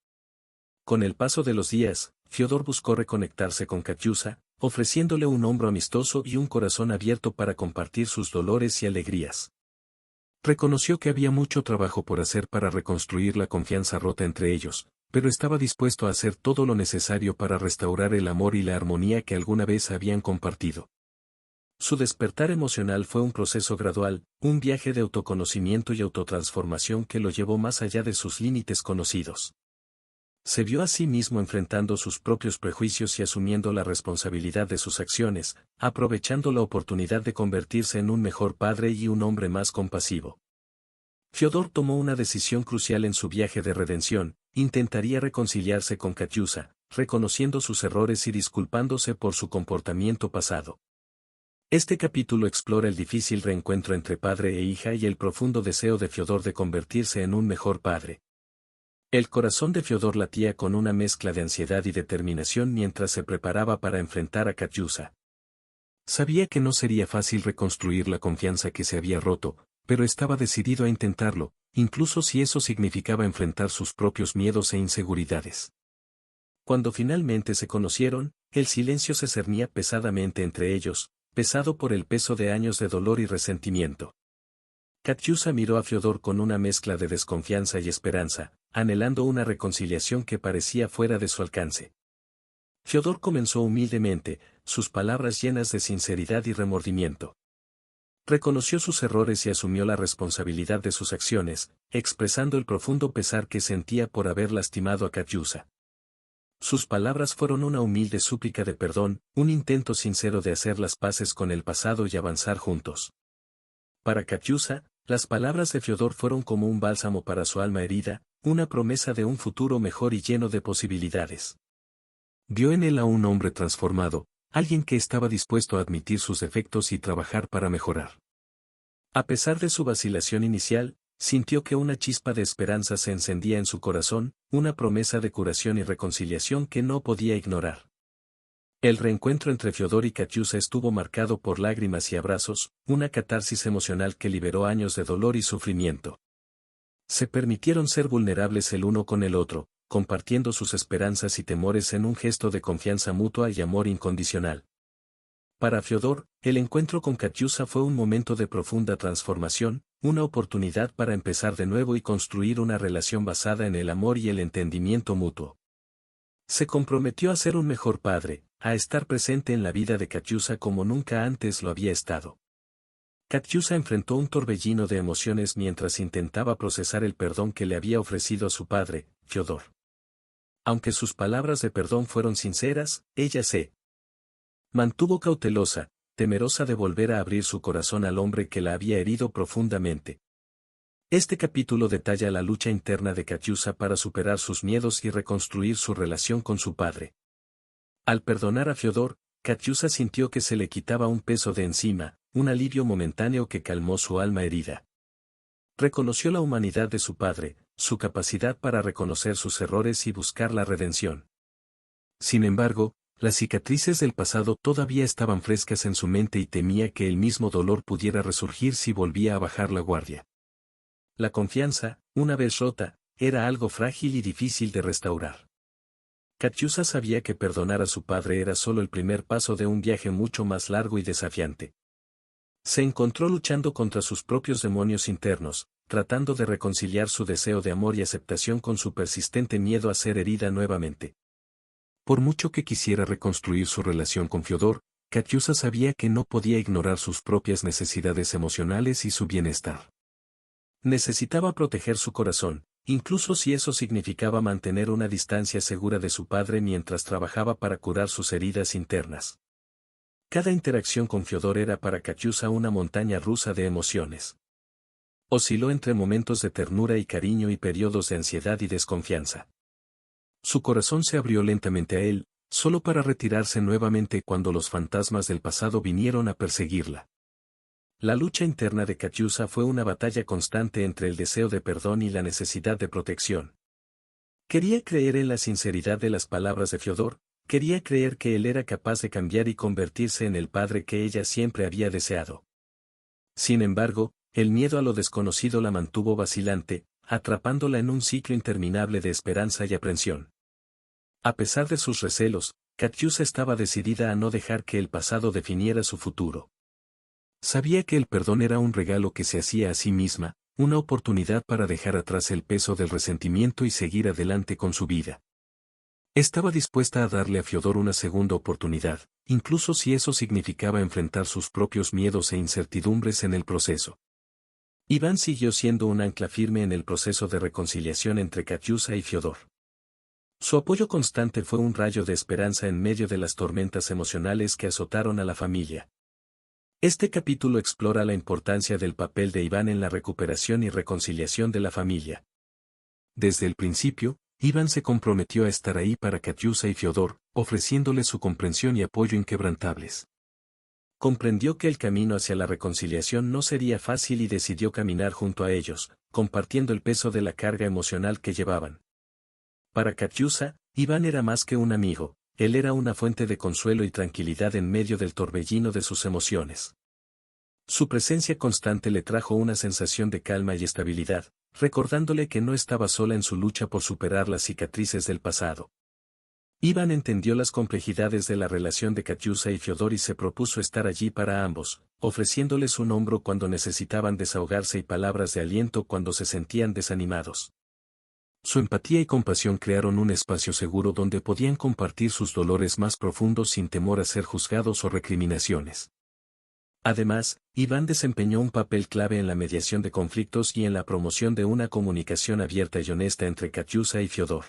Con el paso de los días, Fiodor buscó reconectarse con Katiusa, ofreciéndole un hombro amistoso y un corazón abierto para compartir sus dolores y alegrías. Reconoció que había mucho trabajo por hacer para reconstruir la confianza rota entre ellos, pero estaba dispuesto a hacer todo lo necesario para restaurar el amor y la armonía que alguna vez habían compartido. Su despertar emocional fue un proceso gradual, un viaje de autoconocimiento y autotransformación que lo llevó más allá de sus límites conocidos. Se vio a sí mismo enfrentando sus propios prejuicios y asumiendo la responsabilidad de sus acciones, aprovechando la oportunidad de convertirse en un mejor padre y un hombre más compasivo. Fyodor tomó una decisión crucial en su viaje de redención: intentaría reconciliarse con Katyusa, reconociendo sus errores y disculpándose por su comportamiento pasado. Este capítulo explora el difícil reencuentro entre padre e hija y el profundo deseo de Fyodor de convertirse en un mejor padre. El corazón de Fyodor latía con una mezcla de ansiedad y determinación mientras se preparaba para enfrentar a Katyusa. Sabía que no sería fácil reconstruir la confianza que se había roto, pero estaba decidido a intentarlo, incluso si eso significaba enfrentar sus propios miedos e inseguridades. Cuando finalmente se conocieron, el silencio se cernía pesadamente entre ellos, pesado por el peso de años de dolor y resentimiento. Katyusa miró a Fyodor con una mezcla de desconfianza y esperanza, anhelando una reconciliación que parecía fuera de su alcance. Fyodor comenzó humildemente, sus palabras llenas de sinceridad y remordimiento. Reconoció sus errores y asumió la responsabilidad de sus acciones, expresando el profundo pesar que sentía por haber lastimado a Katyusa. Sus palabras fueron una humilde súplica de perdón, un intento sincero de hacer las paces con el pasado y avanzar juntos. Para Katyusa, las palabras de Fyodor fueron como un bálsamo para su alma herida, una promesa de un futuro mejor y lleno de posibilidades. Vio en él a un hombre transformado, alguien que estaba dispuesto a admitir sus defectos y trabajar para mejorar. A pesar de su vacilación inicial, sintió que una chispa de esperanza se encendía en su corazón, una promesa de curación y reconciliación que no podía ignorar. El reencuentro entre Fyodor y Katyusa estuvo marcado por lágrimas y abrazos, una catarsis emocional que liberó años de dolor y sufrimiento. Se permitieron ser vulnerables el uno con el otro, compartiendo sus esperanzas y temores en un gesto de confianza mutua y amor incondicional. Para Fyodor, el encuentro con Katyusa fue un momento de profunda transformación, una oportunidad para empezar de nuevo y construir una relación basada en el amor y el entendimiento mutuo. Se comprometió a ser un mejor padre, a estar presente en la vida de Katyusa como nunca antes lo había estado. Katyusa enfrentó un torbellino de emociones mientras intentaba procesar el perdón que le había ofrecido a su padre, Fyodor. Aunque sus palabras de perdón fueron sinceras, ella se mantuvo cautelosa, temerosa de volver a abrir su corazón al hombre que la había herido profundamente. Este capítulo detalla la lucha interna de Katyusa para superar sus miedos y reconstruir su relación con su padre. Al perdonar a Fyodor, Katyusa sintió que se le quitaba un peso de encima, un alivio momentáneo que calmó su alma herida. Reconoció la humanidad de su padre, su capacidad para reconocer sus errores y buscar la redención. Sin embargo, las cicatrices del pasado todavía estaban frescas en su mente y temía que el mismo dolor pudiera resurgir si volvía a bajar la guardia. La confianza, una vez rota, era algo frágil y difícil de restaurar. Katyusa sabía que perdonar a su padre era solo el primer paso de un viaje mucho más largo y desafiante. Se encontró luchando contra sus propios demonios internos, tratando de reconciliar su deseo de amor y aceptación con su persistente miedo a ser herida nuevamente. Por mucho que quisiera reconstruir su relación con Fyodor, Katyusa sabía que no podía ignorar sus propias necesidades emocionales y su bienestar. Necesitaba proteger su corazón, incluso si eso significaba mantener una distancia segura de su padre mientras trabajaba para curar sus heridas internas. Cada interacción con Fyodor era para Katyusa una montaña rusa de emociones. Osciló entre momentos de ternura y cariño y periodos de ansiedad y desconfianza. Su corazón se abrió lentamente a él, solo para retirarse nuevamente cuando los fantasmas del pasado vinieron a perseguirla. La lucha interna de Katyusa fue una batalla constante entre el deseo de perdón y la necesidad de protección. Quería creer en la sinceridad de las palabras de Fyodor, quería creer que él era capaz de cambiar y convertirse en el padre que ella siempre había deseado. Sin embargo, el miedo a lo desconocido la mantuvo vacilante, atrapándola en un ciclo interminable de esperanza y aprensión. A pesar de sus recelos, Katyusa estaba decidida a no dejar que el pasado definiera su futuro. Sabía que el perdón era un regalo que se hacía a sí misma, una oportunidad para dejar atrás el peso del resentimiento y seguir adelante con su vida. Estaba dispuesta a darle a Fiodor una segunda oportunidad, incluso si eso significaba enfrentar sus propios miedos e incertidumbres en el proceso. Iván siguió siendo un ancla firme en el proceso de reconciliación entre Katyusha y Fiodor. Su apoyo constante fue un rayo de esperanza en medio de las tormentas emocionales que azotaron a la familia. Este capítulo explora la importancia del papel de Iván en la recuperación y reconciliación de la familia. Desde el principio, Iván se comprometió a estar ahí para Katyusha y Fiodor, ofreciéndoles su comprensión y apoyo inquebrantables. Comprendió que el camino hacia la reconciliación no sería fácil y decidió caminar junto a ellos, compartiendo el peso de la carga emocional que llevaban. Para Katyusha, Iván era más que un amigo, él era una fuente de consuelo y tranquilidad en medio del torbellino de sus emociones. Su presencia constante le trajo una sensación de calma y estabilidad, recordándole que no estaba sola en su lucha por superar las cicatrices del pasado. Iván entendió las complejidades de la relación de Katyusha y Fiodor y se propuso estar allí para ambos, ofreciéndoles un hombro cuando necesitaban desahogarse y palabras de aliento cuando se sentían desanimados. Su empatía y compasión crearon un espacio seguro donde podían compartir sus dolores más profundos sin temor a ser juzgados o recriminaciones. Además, Iván desempeñó un papel clave en la mediación de conflictos y en la promoción de una comunicación abierta y honesta entre Katyusha y Fiodor.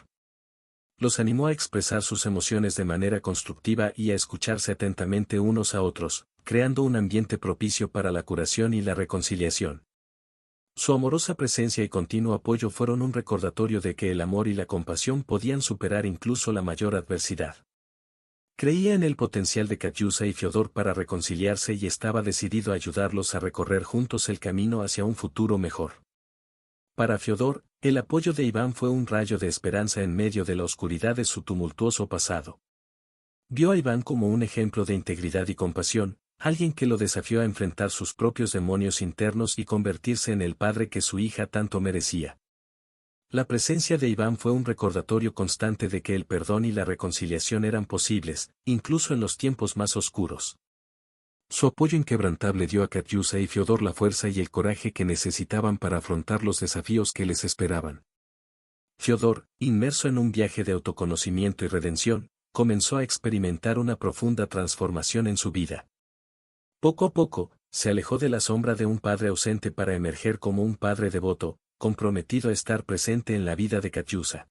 Los animó a expresar sus emociones de manera constructiva y a escucharse atentamente unos a otros, creando un ambiente propicio para la curación y la reconciliación. Su amorosa presencia y continuo apoyo fueron un recordatorio de que el amor y la compasión podían superar incluso la mayor adversidad. Creía en el potencial de Katyusha y Fiodor para reconciliarse y estaba decidido a ayudarlos a recorrer juntos el camino hacia un futuro mejor. Para Fiodor, el apoyo de Iván fue un rayo de esperanza en medio de la oscuridad de su tumultuoso pasado. Vio a Iván como un ejemplo de integridad y compasión, alguien que lo desafió a enfrentar sus propios demonios internos y convertirse en el padre que su hija tanto merecía. La presencia de Iván fue un recordatorio constante de que el perdón y la reconciliación eran posibles, incluso en los tiempos más oscuros. Su apoyo inquebrantable dio a Katyusha y Fiodor la fuerza y el coraje que necesitaban para afrontar los desafíos que les esperaban. Fiodor, inmerso en un viaje de autoconocimiento y redención, comenzó a experimentar una profunda transformación en su vida. Poco a poco, se alejó de la sombra de un padre ausente para emerger como un padre devoto, comprometido a estar presente en la vida de Katyusha.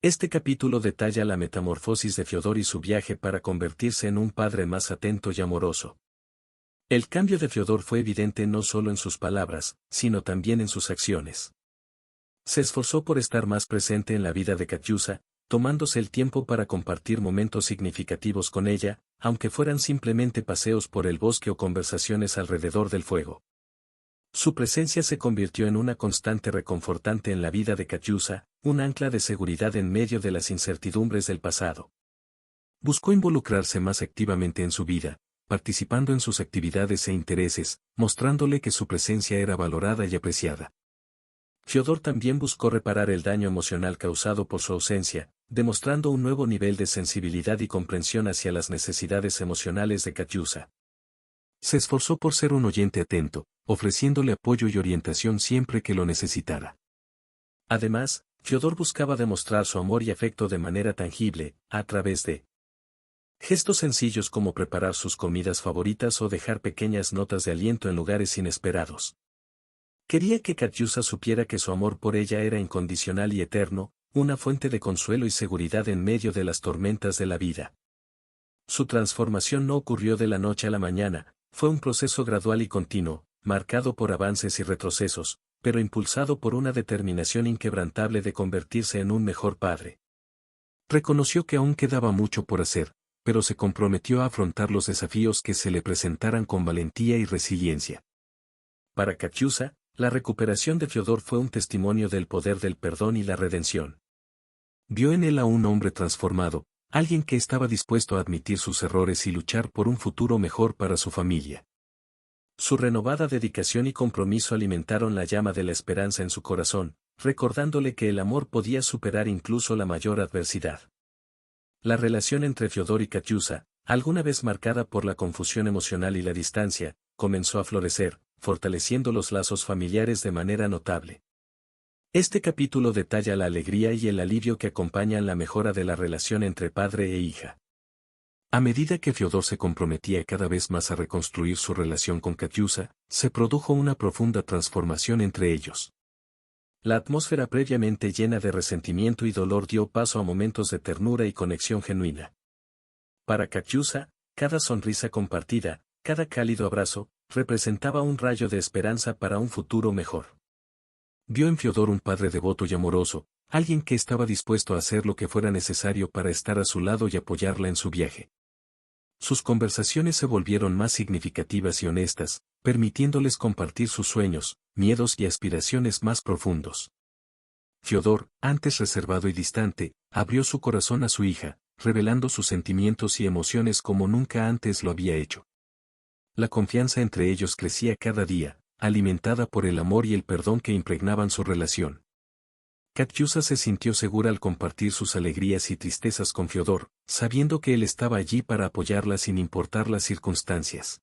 Este capítulo detalla la metamorfosis de Fiodor y su viaje para convertirse en un padre más atento y amoroso. El cambio de Fiodor fue evidente no solo en sus palabras, sino también en sus acciones. Se esforzó por estar más presente en la vida de Katyusha, tomándose el tiempo para compartir momentos significativos con ella, aunque fueran simplemente paseos por el bosque o conversaciones alrededor del fuego. Su presencia se convirtió en una constante reconfortante en la vida de Katyusha, un ancla de seguridad en medio de las incertidumbres del pasado. Buscó involucrarse más activamente en su vida, participando en sus actividades e intereses, mostrándole que su presencia era valorada y apreciada. Fiodor también buscó reparar el daño emocional causado por su ausencia, demostrando un nuevo nivel de sensibilidad y comprensión hacia las necesidades emocionales de Katyusha. Se esforzó por ser un oyente atento, ofreciéndole apoyo y orientación siempre que lo necesitara. Además, Fiodor buscaba demostrar su amor y afecto de manera tangible, a través de gestos sencillos como preparar sus comidas favoritas o dejar pequeñas notas de aliento en lugares inesperados. Quería que Katyusha supiera que su amor por ella era incondicional y eterno, una fuente de consuelo y seguridad en medio de las tormentas de la vida. Su transformación no ocurrió de la noche a la mañana, fue un proceso gradual y continuo, marcado por avances y retrocesos, pero impulsado por una determinación inquebrantable de convertirse en un mejor padre. Reconoció que aún quedaba mucho por hacer, pero se comprometió a afrontar los desafíos que se le presentaran con valentía y resiliencia. Para Katyusha, la recuperación de Fiodor fue un testimonio del poder del perdón y la redención. Vio en él a un hombre transformado, alguien que estaba dispuesto a admitir sus errores y luchar por un futuro mejor para su familia. Su renovada dedicación y compromiso alimentaron la llama de la esperanza en su corazón, recordándole que el amor podía superar incluso la mayor adversidad. La relación entre Fiodor y Katyusha, alguna vez marcada por la confusión emocional y la distancia, comenzó a florecer, fortaleciendo los lazos familiares de manera notable. Este capítulo detalla la alegría y el alivio que acompañan la mejora de la relación entre padre e hija. A medida que Fiodor se comprometía cada vez más a reconstruir su relación con Katyusa, se produjo una profunda transformación entre ellos. La atmósfera previamente llena de resentimiento y dolor dio paso a momentos de ternura y conexión genuina. Para Katyusa, cada sonrisa compartida, cada cálido abrazo, representaba un rayo de esperanza para un futuro mejor. Vio en Fiodor un padre devoto y amoroso, alguien que estaba dispuesto a hacer lo que fuera necesario para estar a su lado y apoyarla en su viaje. Sus conversaciones se volvieron más significativas y honestas, permitiéndoles compartir sus sueños, miedos y aspiraciones más profundos. Fiodor, antes reservado y distante, abrió su corazón a su hija, revelando sus sentimientos y emociones como nunca antes lo había hecho. La confianza entre ellos crecía cada día, alimentada por el amor y el perdón que impregnaban su relación. Katyusa se sintió segura al compartir sus alegrías y tristezas con Fiodor, sabiendo que él estaba allí para apoyarla sin importar las circunstancias.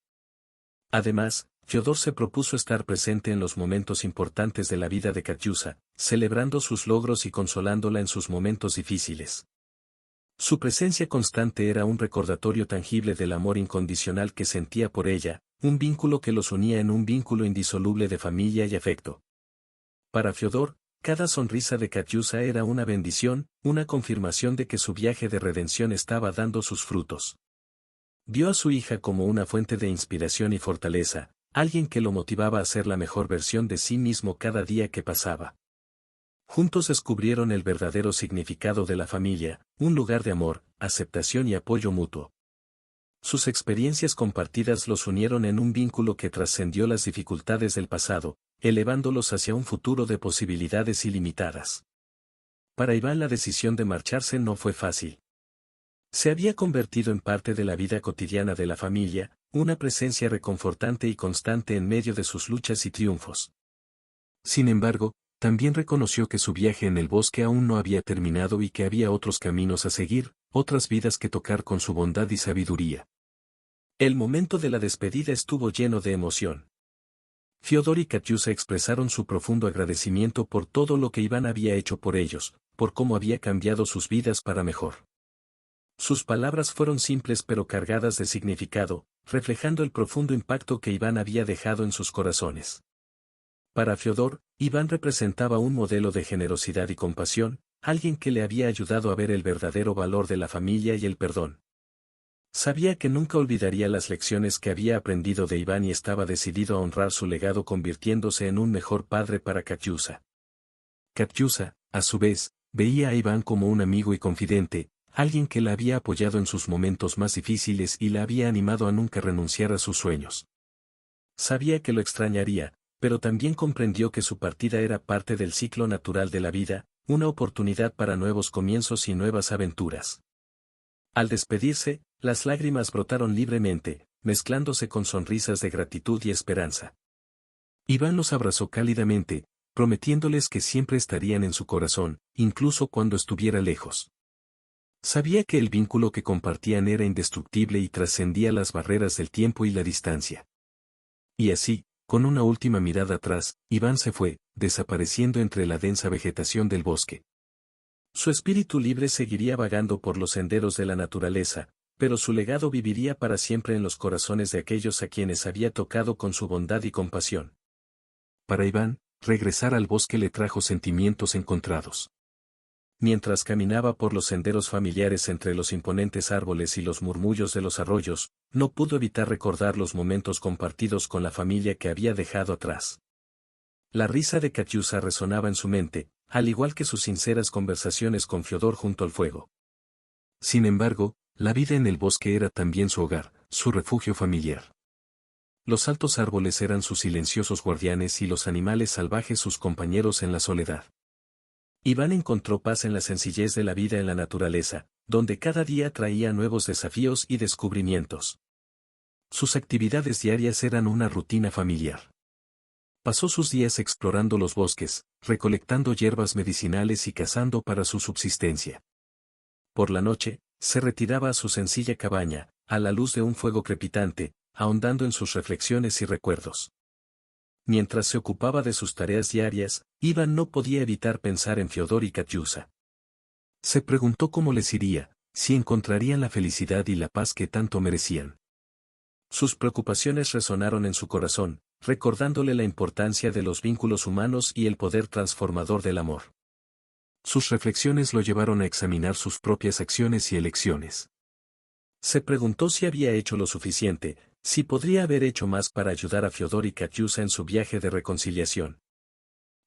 Además, Fiodor se propuso estar presente en los momentos importantes de la vida de Katyusa, celebrando sus logros y consolándola en sus momentos difíciles. Su presencia constante era un recordatorio tangible del amor incondicional que sentía por ella, un vínculo que los unía en un vínculo indisoluble de familia y afecto. Para Fiodor, cada sonrisa de Katyusa era una bendición, una confirmación de que su viaje de redención estaba dando sus frutos. Vio a su hija como una fuente de inspiración y fortaleza, alguien que lo motivaba a ser la mejor versión de sí mismo cada día que pasaba. Juntos descubrieron el verdadero significado de la familia, un lugar de amor, aceptación y apoyo mutuo. Sus experiencias compartidas los unieron en un vínculo que trascendió las dificultades del pasado, elevándolos hacia un futuro de posibilidades ilimitadas. Para Iván la decisión de marcharse no fue fácil. Se había convertido en parte de la vida cotidiana de la familia, una presencia reconfortante y constante en medio de sus luchas y triunfos. Sin embargo, también reconoció que su viaje en el bosque aún no había terminado y que había otros caminos a seguir, otras vidas que tocar con su bondad y sabiduría. El momento de la despedida estuvo lleno de emoción. Fiodor y Katyusa expresaron su profundo agradecimiento por todo lo que Iván había hecho por ellos, por cómo había cambiado sus vidas para mejor. Sus palabras fueron simples pero cargadas de significado, reflejando el profundo impacto que Iván había dejado en sus corazones. Para Fiodor, Iván representaba un modelo de generosidad y compasión, alguien que le había ayudado a ver el verdadero valor de la familia y el perdón. Sabía que nunca olvidaría las lecciones que había aprendido de Iván y estaba decidido a honrar su legado convirtiéndose en un mejor padre para Katyusa. Katyusa, a su vez, veía a Iván como un amigo y confidente, alguien que la había apoyado en sus momentos más difíciles y la había animado a nunca renunciar a sus sueños. Sabía que lo extrañaría, pero también comprendió que su partida era parte del ciclo natural de la vida, una oportunidad para nuevos comienzos y nuevas aventuras. Al despedirse, las lágrimas brotaron libremente, mezclándose con sonrisas de gratitud y esperanza. Iván los abrazó cálidamente, prometiéndoles que siempre estarían en su corazón, incluso cuando estuviera lejos. Sabía que el vínculo que compartían era indestructible y trascendía las barreras del tiempo y la distancia. Y así, con una última mirada atrás, Iván se fue, desapareciendo entre la densa vegetación del bosque. Su espíritu libre seguiría vagando por los senderos de la naturaleza, pero su legado viviría para siempre en los corazones de aquellos a quienes había tocado con su bondad y compasión. Para Iván, regresar al bosque le trajo sentimientos encontrados. Mientras caminaba por los senderos familiares entre los imponentes árboles y los murmullos de los arroyos, no pudo evitar recordar los momentos compartidos con la familia que había dejado atrás. La risa de Katyusa resonaba en su mente, al igual que sus sinceras conversaciones con Fiodor junto al fuego. Sin embargo, la vida en el bosque era también su hogar, su refugio familiar. Los altos árboles eran sus silenciosos guardianes y los animales salvajes sus compañeros en la soledad. Iván encontró paz en la sencillez de la vida en la naturaleza, donde cada día traía nuevos desafíos y descubrimientos. Sus actividades diarias eran una rutina familiar. Pasó sus días explorando los bosques, recolectando hierbas medicinales y cazando para su subsistencia. Por la noche, se retiraba a su sencilla cabaña, a la luz de un fuego crepitante, ahondando en sus reflexiones y recuerdos. Mientras se ocupaba de sus tareas diarias, Iván no podía evitar pensar en Fiodor y Katyusa. Se preguntó cómo les iría, si encontrarían la felicidad y la paz que tanto merecían. Sus preocupaciones resonaron en su corazón, recordándole la importancia de los vínculos humanos y el poder transformador del amor. Sus reflexiones lo llevaron a examinar sus propias acciones y elecciones. Se preguntó si había hecho lo suficiente, si podría haber hecho más para ayudar a Fiodor y Katyusa en su viaje de reconciliación.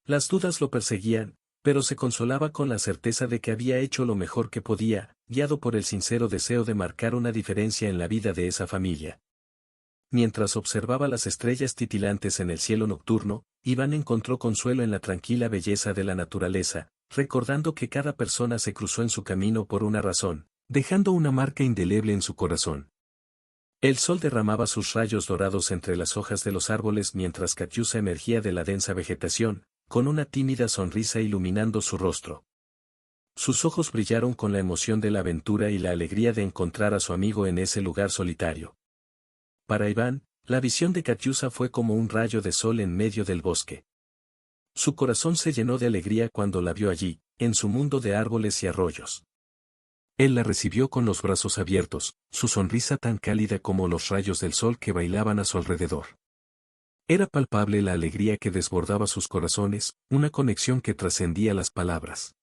Las dudas lo perseguían, pero se consolaba con la certeza de que había hecho lo mejor que podía, guiado por el sincero deseo de marcar una diferencia en la vida de esa familia. Mientras observaba las estrellas titilantes en el cielo nocturno, Iván encontró consuelo en la tranquila belleza de la naturaleza, recordando que cada persona se cruzó en su camino por una razón, dejando una marca indeleble en su corazón. El sol derramaba sus rayos dorados entre las hojas de los árboles mientras Katyusa emergía de la densa vegetación, con una tímida sonrisa iluminando su rostro. Sus ojos brillaron con la emoción de la aventura y la alegría de encontrar a su amigo en ese lugar solitario. Para Iván, la visión de Katyusa fue como un rayo de sol en medio del bosque. Su corazón se llenó de alegría cuando la vio allí, en su mundo de árboles y arroyos. Él la recibió con los brazos abiertos, su sonrisa tan cálida como los rayos del sol que bailaban a su alrededor. Era palpable la alegría que desbordaba sus corazones, una conexión que trascendía las palabras.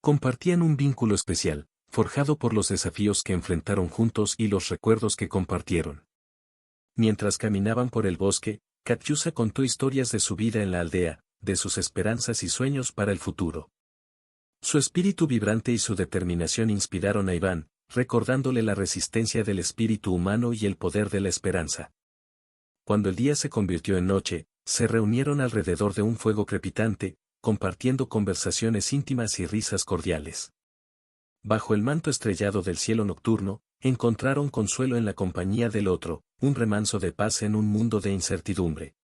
Compartían un vínculo especial, forjado por los desafíos que enfrentaron juntos y los recuerdos que compartieron. Mientras caminaban por el bosque, Katyusa contó historias de su vida en la aldea, de sus esperanzas y sueños para el futuro. Su espíritu vibrante y su determinación inspiraron a Iván, recordándole la resistencia del espíritu humano y el poder de la esperanza. Cuando el día se convirtió en noche, se reunieron alrededor de un fuego crepitante, compartiendo conversaciones íntimas y risas cordiales. Bajo el manto estrellado del cielo nocturno, encontraron consuelo en la compañía del otro, un remanso de paz en un mundo de incertidumbre.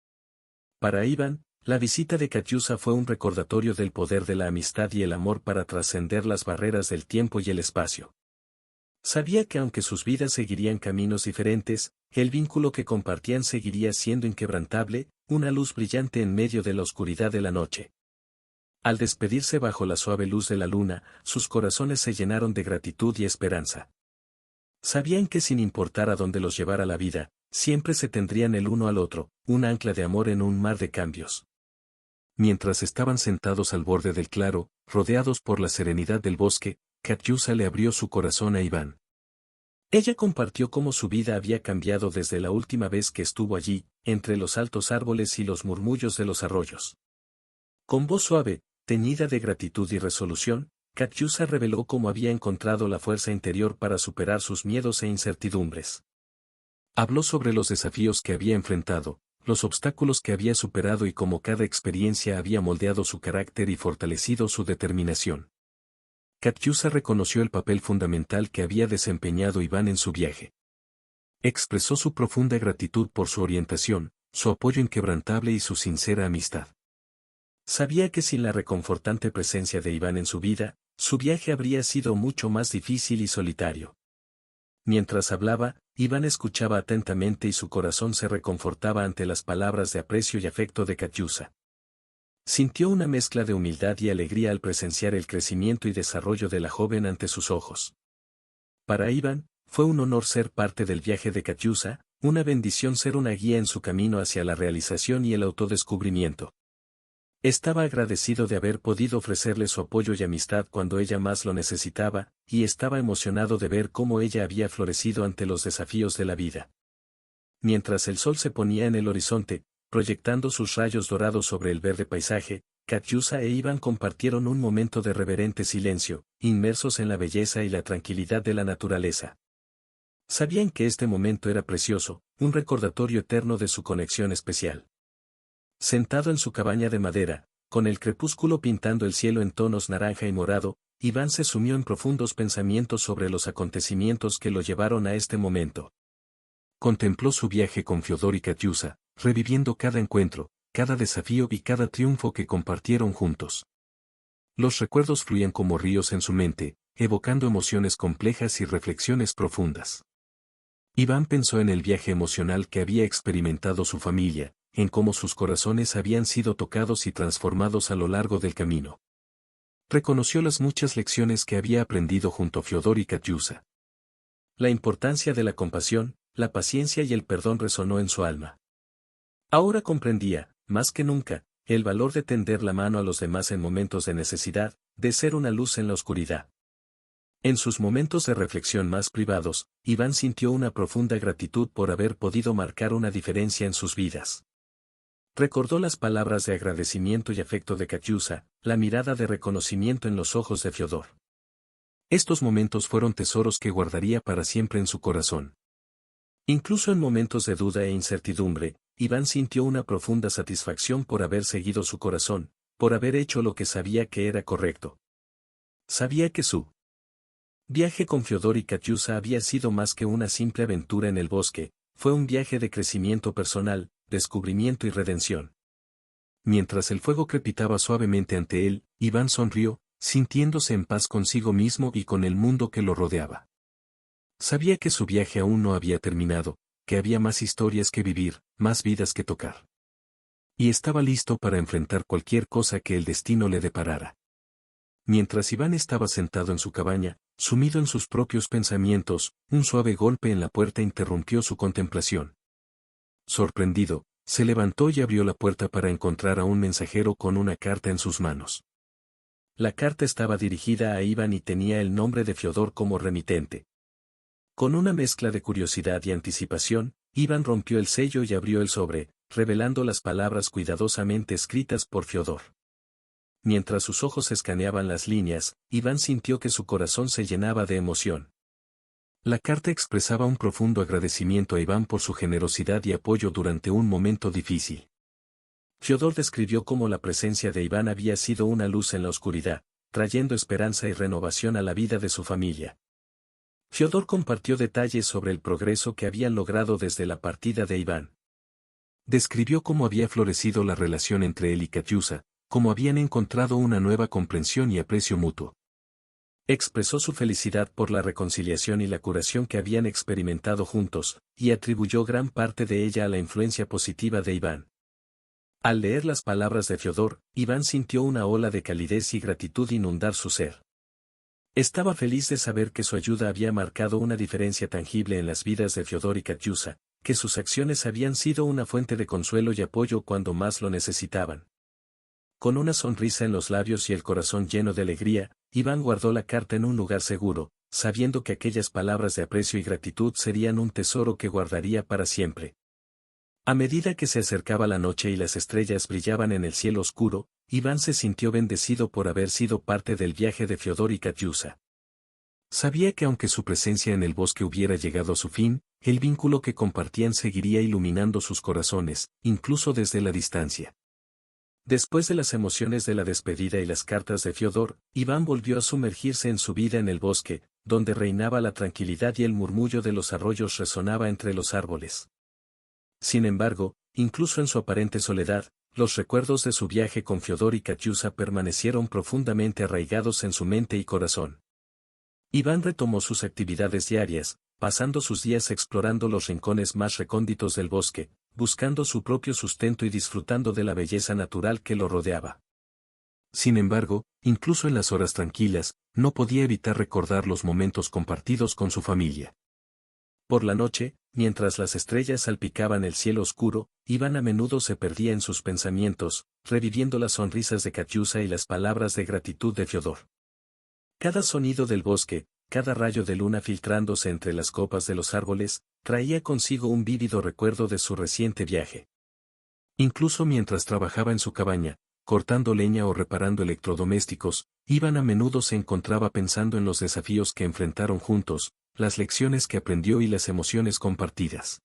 Para Iván, la visita de Katyusa fue un recordatorio del poder de la amistad y el amor para trascender las barreras del tiempo y el espacio. Sabía que aunque sus vidas seguirían caminos diferentes, el vínculo que compartían seguiría siendo inquebrantable, una luz brillante en medio de la oscuridad de la noche. Al despedirse bajo la suave luz de la luna, sus corazones se llenaron de gratitud y esperanza. Sabían que sin importar a dónde los llevara la vida, siempre se tendrían el uno al otro, un ancla de amor en un mar de cambios. Mientras estaban sentados al borde del claro, rodeados por la serenidad del bosque, Katyusa le abrió su corazón a Iván. Ella compartió cómo su vida había cambiado desde la última vez que estuvo allí, entre los altos árboles y los murmullos de los arroyos. Con voz suave, teñida de gratitud y resolución, Katyusa reveló cómo había encontrado la fuerza interior para superar sus miedos e incertidumbres. Habló sobre los desafíos que había enfrentado, los obstáculos que había superado y cómo cada experiencia había moldeado su carácter y fortalecido su determinación. Katyusa reconoció el papel fundamental que había desempeñado Iván en su viaje. Expresó su profunda gratitud por su orientación, su apoyo inquebrantable y su sincera amistad. Sabía que sin la reconfortante presencia de Iván en su vida, su viaje habría sido mucho más difícil y solitario. Mientras hablaba, Iván escuchaba atentamente y su corazón se reconfortaba ante las palabras de aprecio y afecto de Katyusa. Sintió una mezcla de humildad y alegría al presenciar el crecimiento y desarrollo de la joven ante sus ojos. Para Iván, fue un honor ser parte del viaje de Katyusa, una bendición ser una guía en su camino hacia la realización y el autodescubrimiento. Estaba agradecido de haber podido ofrecerle su apoyo y amistad cuando ella más lo necesitaba, y estaba emocionado de ver cómo ella había florecido ante los desafíos de la vida. Mientras el sol se ponía en el horizonte, proyectando sus rayos dorados sobre el verde paisaje, Katyusa e Iván compartieron un momento de reverente silencio, inmersos en la belleza y la tranquilidad de la naturaleza. Sabían que este momento era precioso, un recordatorio eterno de su conexión especial. Sentado en su cabaña de madera, con el crepúsculo pintando el cielo en tonos naranja y morado, Iván se sumió en profundos pensamientos sobre los acontecimientos que lo llevaron a este momento. Contempló su viaje con Fiodor y Katyusa, reviviendo cada encuentro, cada desafío y cada triunfo que compartieron juntos. Los recuerdos fluían como ríos en su mente, evocando emociones complejas y reflexiones profundas. Iván pensó en el viaje emocional que había experimentado su familia, en cómo sus corazones habían sido tocados y transformados a lo largo del camino. Reconoció las muchas lecciones que había aprendido junto a Fiodor y Katyusa. La importancia de la compasión, la paciencia y el perdón resonó en su alma. Ahora comprendía, más que nunca, el valor de tender la mano a los demás en momentos de necesidad, de ser una luz en la oscuridad. En sus momentos de reflexión más privados, Iván sintió una profunda gratitud por haber podido marcar una diferencia en sus vidas. Recordó las palabras de agradecimiento y afecto de Katyusa, la mirada de reconocimiento en los ojos de Fiodor. Estos momentos fueron tesoros que guardaría para siempre en su corazón. Incluso en momentos de duda e incertidumbre, Iván sintió una profunda satisfacción por haber seguido su corazón, por haber hecho lo que sabía que era correcto. Sabía que su viaje con Fiodor y Katyusa había sido más que una simple aventura en el bosque, fue un viaje de crecimiento personal, descubrimiento y redención. Mientras el fuego crepitaba suavemente ante él, Iván sonrió, sintiéndose en paz consigo mismo y con el mundo que lo rodeaba. Sabía que su viaje aún no había terminado, que había más historias que vivir, más vidas que tocar. Y estaba listo para enfrentar cualquier cosa que el destino le deparara. Mientras Iván estaba sentado en su cabaña, sumido en sus propios pensamientos, un suave golpe en la puerta interrumpió su contemplación. Sorprendido, se levantó y abrió la puerta para encontrar a un mensajero con una carta en sus manos. La carta estaba dirigida a Iván y tenía el nombre de Fiodor como remitente. Con una mezcla de curiosidad y anticipación, Iván rompió el sello y abrió el sobre, revelando las palabras cuidadosamente escritas por Fiodor. Mientras sus ojos escaneaban las líneas, Iván sintió que su corazón se llenaba de emoción. La carta expresaba un profundo agradecimiento a Iván por su generosidad y apoyo durante un momento difícil. Fiodor describió cómo la presencia de Iván había sido una luz en la oscuridad, trayendo esperanza y renovación a la vida de su familia. Fiodor compartió detalles sobre el progreso que habían logrado desde la partida de Iván. Describió cómo había florecido la relación entre él y Katyusa, cómo habían encontrado una nueva comprensión y aprecio mutuo. Expresó su felicidad por la reconciliación y la curación que habían experimentado juntos, y atribuyó gran parte de ella a la influencia positiva de Iván. Al leer las palabras de Fiodor, Iván sintió una ola de calidez y gratitud inundar su ser. Estaba feliz de saber que su ayuda había marcado una diferencia tangible en las vidas de Fiodor y Katyusa, que sus acciones habían sido una fuente de consuelo y apoyo cuando más lo necesitaban. Con una sonrisa en los labios y el corazón lleno de alegría, Iván guardó la carta en un lugar seguro, sabiendo que aquellas palabras de aprecio y gratitud serían un tesoro que guardaría para siempre. A medida que se acercaba la noche y las estrellas brillaban en el cielo oscuro, Iván se sintió bendecido por haber sido parte del viaje de Fiodor y Katyusa. Sabía que aunque su presencia en el bosque hubiera llegado a su fin, el vínculo que compartían seguiría iluminando sus corazones, incluso desde la distancia. Después de las emociones de la despedida y las cartas de Fiodor, Iván volvió a sumergirse en su vida en el bosque, donde reinaba la tranquilidad y el murmullo de los arroyos resonaba entre los árboles. Sin embargo, incluso en su aparente soledad, los recuerdos de su viaje con Fiodor y Katyusa permanecieron profundamente arraigados en su mente y corazón. Iván retomó sus actividades diarias, pasando sus días explorando los rincones más recónditos del bosque, buscando su propio sustento y disfrutando de la belleza natural que lo rodeaba. Sin embargo, incluso en las horas tranquilas, no podía evitar recordar los momentos compartidos con su familia. Por la noche, mientras las estrellas salpicaban el cielo oscuro, Iván a menudo se perdía en sus pensamientos, reviviendo las sonrisas de Katyusa y las palabras de gratitud de Fiodor. Cada sonido del bosque, cada rayo de luna filtrándose entre las copas de los árboles, traía consigo un vívido recuerdo de su reciente viaje. Incluso mientras trabajaba en su cabaña, cortando leña o reparando electrodomésticos, Iván a menudo se encontraba pensando en los desafíos que enfrentaron juntos, las lecciones que aprendió y las emociones compartidas.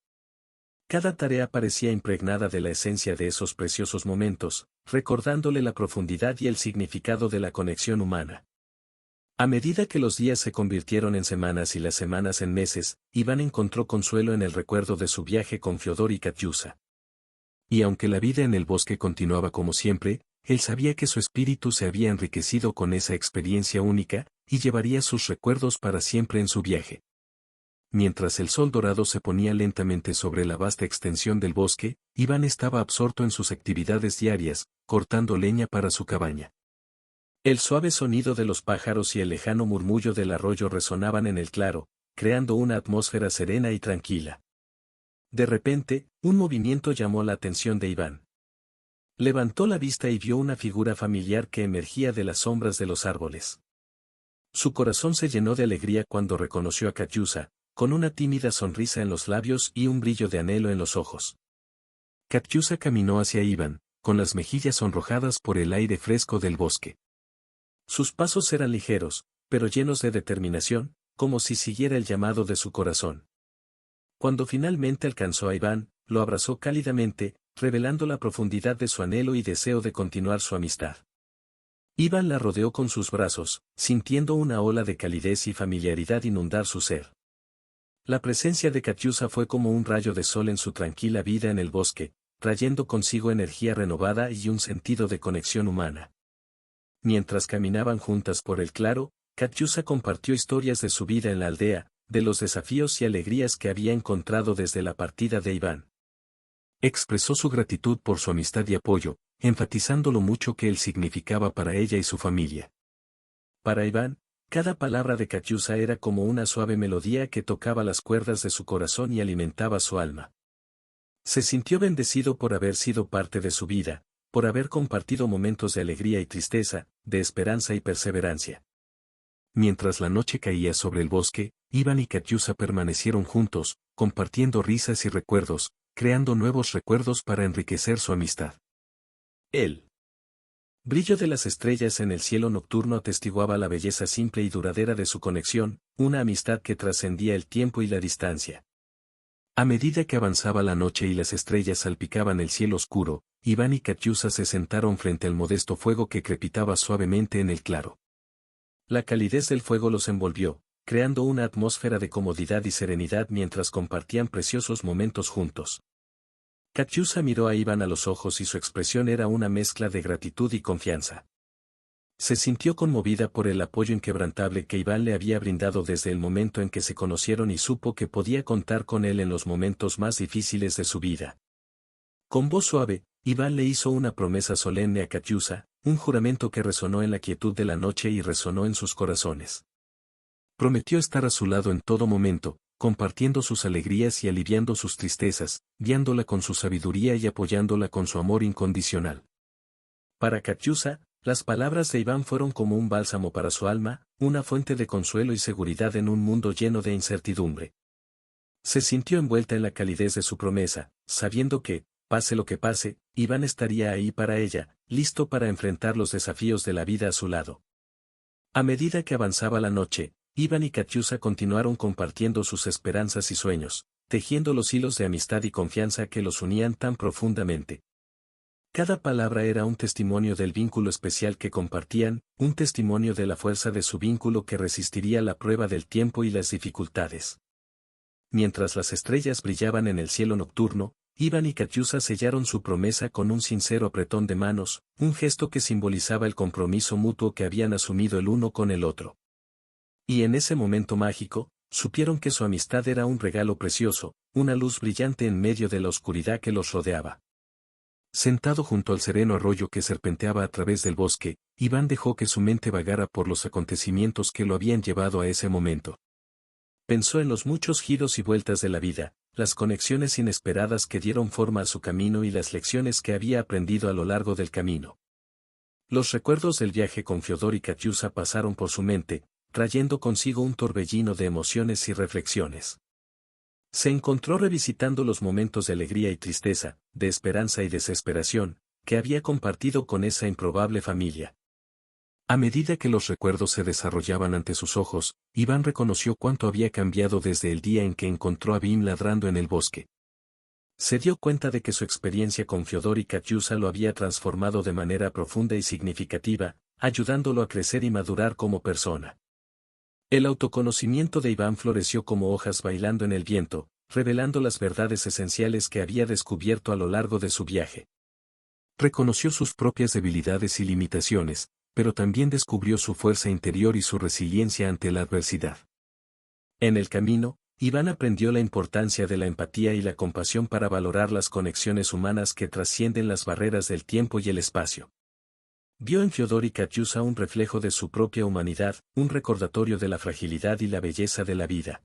Cada tarea parecía impregnada de la esencia de esos preciosos momentos, recordándole la profundidad y el significado de la conexión humana. A medida que los días se convirtieron en semanas y las semanas en meses, Iván encontró consuelo en el recuerdo de su viaje con Fiodor y Katyusa. Y aunque la vida en el bosque continuaba como siempre, él sabía que su espíritu se había enriquecido con esa experiencia única, y llevaría sus recuerdos para siempre en su viaje. Mientras el sol dorado se ponía lentamente sobre la vasta extensión del bosque, Iván estaba absorto en sus actividades diarias, cortando leña para su cabaña. El suave sonido de los pájaros y el lejano murmullo del arroyo resonaban en el claro, creando una atmósfera serena y tranquila. De repente, un movimiento llamó la atención de Iván. Levantó la vista y vio una figura familiar que emergía de las sombras de los árboles. Su corazón se llenó de alegría cuando reconoció a Katyusha, con una tímida sonrisa en los labios y un brillo de anhelo en los ojos. Katyusha caminó hacia Iván, con las mejillas sonrojadas por el aire fresco del bosque. Sus pasos eran ligeros, pero llenos de determinación, como si siguiera el llamado de su corazón. Cuando finalmente alcanzó a Iván, lo abrazó cálidamente, revelando la profundidad de su anhelo y deseo de continuar su amistad. Iván la rodeó con sus brazos, sintiendo una ola de calidez y familiaridad inundar su ser. La presencia de Katyusha fue como un rayo de sol en su tranquila vida en el bosque, trayendo consigo energía renovada y un sentido de conexión humana. Mientras caminaban juntas por el claro, Katyusha compartió historias de su vida en la aldea, de los desafíos y alegrías que había encontrado desde la partida de Iván. Expresó su gratitud por su amistad y apoyo, enfatizando lo mucho que él significaba para ella y su familia. Para Iván, cada palabra de Katyusha era como una suave melodía que tocaba las cuerdas de su corazón y alimentaba su alma. Se sintió bendecido por haber sido parte de su vida, por haber compartido momentos de alegría y tristeza, de esperanza y perseverancia. Mientras la noche caía sobre el bosque, Iván y Katyusha permanecieron juntos, compartiendo risas y recuerdos, creando nuevos recuerdos para enriquecer su amistad. El brillo de las estrellas en el cielo nocturno atestiguaba la belleza simple y duradera de su conexión, una amistad que trascendía el tiempo y la distancia. A medida que avanzaba la noche y las estrellas salpicaban el cielo oscuro, Iván y Katyusha se sentaron frente al modesto fuego que crepitaba suavemente en el claro. La calidez del fuego los envolvió, creando una atmósfera de comodidad y serenidad mientras compartían preciosos momentos juntos. Katyusha miró a Iván a los ojos y su expresión era una mezcla de gratitud y confianza. Se sintió conmovida por el apoyo inquebrantable que Iván le había brindado desde el momento en que se conocieron y supo que podía contar con él en los momentos más difíciles de su vida. Con voz suave, Iván le hizo una promesa solemne a Katyusha, un juramento que resonó en la quietud de la noche y resonó en sus corazones. Prometió estar a su lado en todo momento, compartiendo sus alegrías y aliviando sus tristezas, guiándola con su sabiduría y apoyándola con su amor incondicional. Para Katyusha, las palabras de Iván fueron como un bálsamo para su alma, una fuente de consuelo y seguridad en un mundo lleno de incertidumbre. Se sintió envuelta en la calidez de su promesa, sabiendo que, pase lo que pase, Iván estaría ahí para ella, listo para enfrentar los desafíos de la vida a su lado. A medida que avanzaba la noche, Iván y Katyusha continuaron compartiendo sus esperanzas y sueños, tejiendo los hilos de amistad y confianza que los unían tan profundamente. Cada palabra era un testimonio del vínculo especial que compartían, un testimonio de la fuerza de su vínculo que resistiría la prueba del tiempo y las dificultades. Mientras las estrellas brillaban en el cielo nocturno, Iván y Katyusha sellaron su promesa con un sincero apretón de manos, un gesto que simbolizaba el compromiso mutuo que habían asumido el uno con el otro. Y en ese momento mágico, supieron que su amistad era un regalo precioso, una luz brillante en medio de la oscuridad que los rodeaba. Sentado junto al sereno arroyo que serpenteaba a través del bosque, Iván dejó que su mente vagara por los acontecimientos que lo habían llevado a ese momento. Pensó en los muchos giros y vueltas de la vida, las conexiones inesperadas que dieron forma a su camino y las lecciones que había aprendido a lo largo del camino. Los recuerdos del viaje con Fiodor y Katyusha pasaron por su mente, trayendo consigo un torbellino de emociones y reflexiones. Se encontró revisitando los momentos de alegría y tristeza, de esperanza y desesperación, que había compartido con esa improbable familia. A medida que los recuerdos se desarrollaban ante sus ojos, Iván reconoció cuánto había cambiado desde el día en que encontró a Bim ladrando en el bosque. Se dio cuenta de que su experiencia con Fiodor y Katyusha lo había transformado de manera profunda y significativa, ayudándolo a crecer y madurar como persona. El autoconocimiento de Iván floreció como hojas bailando en el viento, revelando las verdades esenciales que había descubierto a lo largo de su viaje. Reconoció sus propias debilidades y limitaciones, pero también descubrió su fuerza interior y su resiliencia ante la adversidad. En el camino, Iván aprendió la importancia de la empatía y la compasión para valorar las conexiones humanas que trascienden las barreras del tiempo y el espacio. Vio en Fyodor y Katyusa un reflejo de su propia humanidad, un recordatorio de la fragilidad y la belleza de la vida.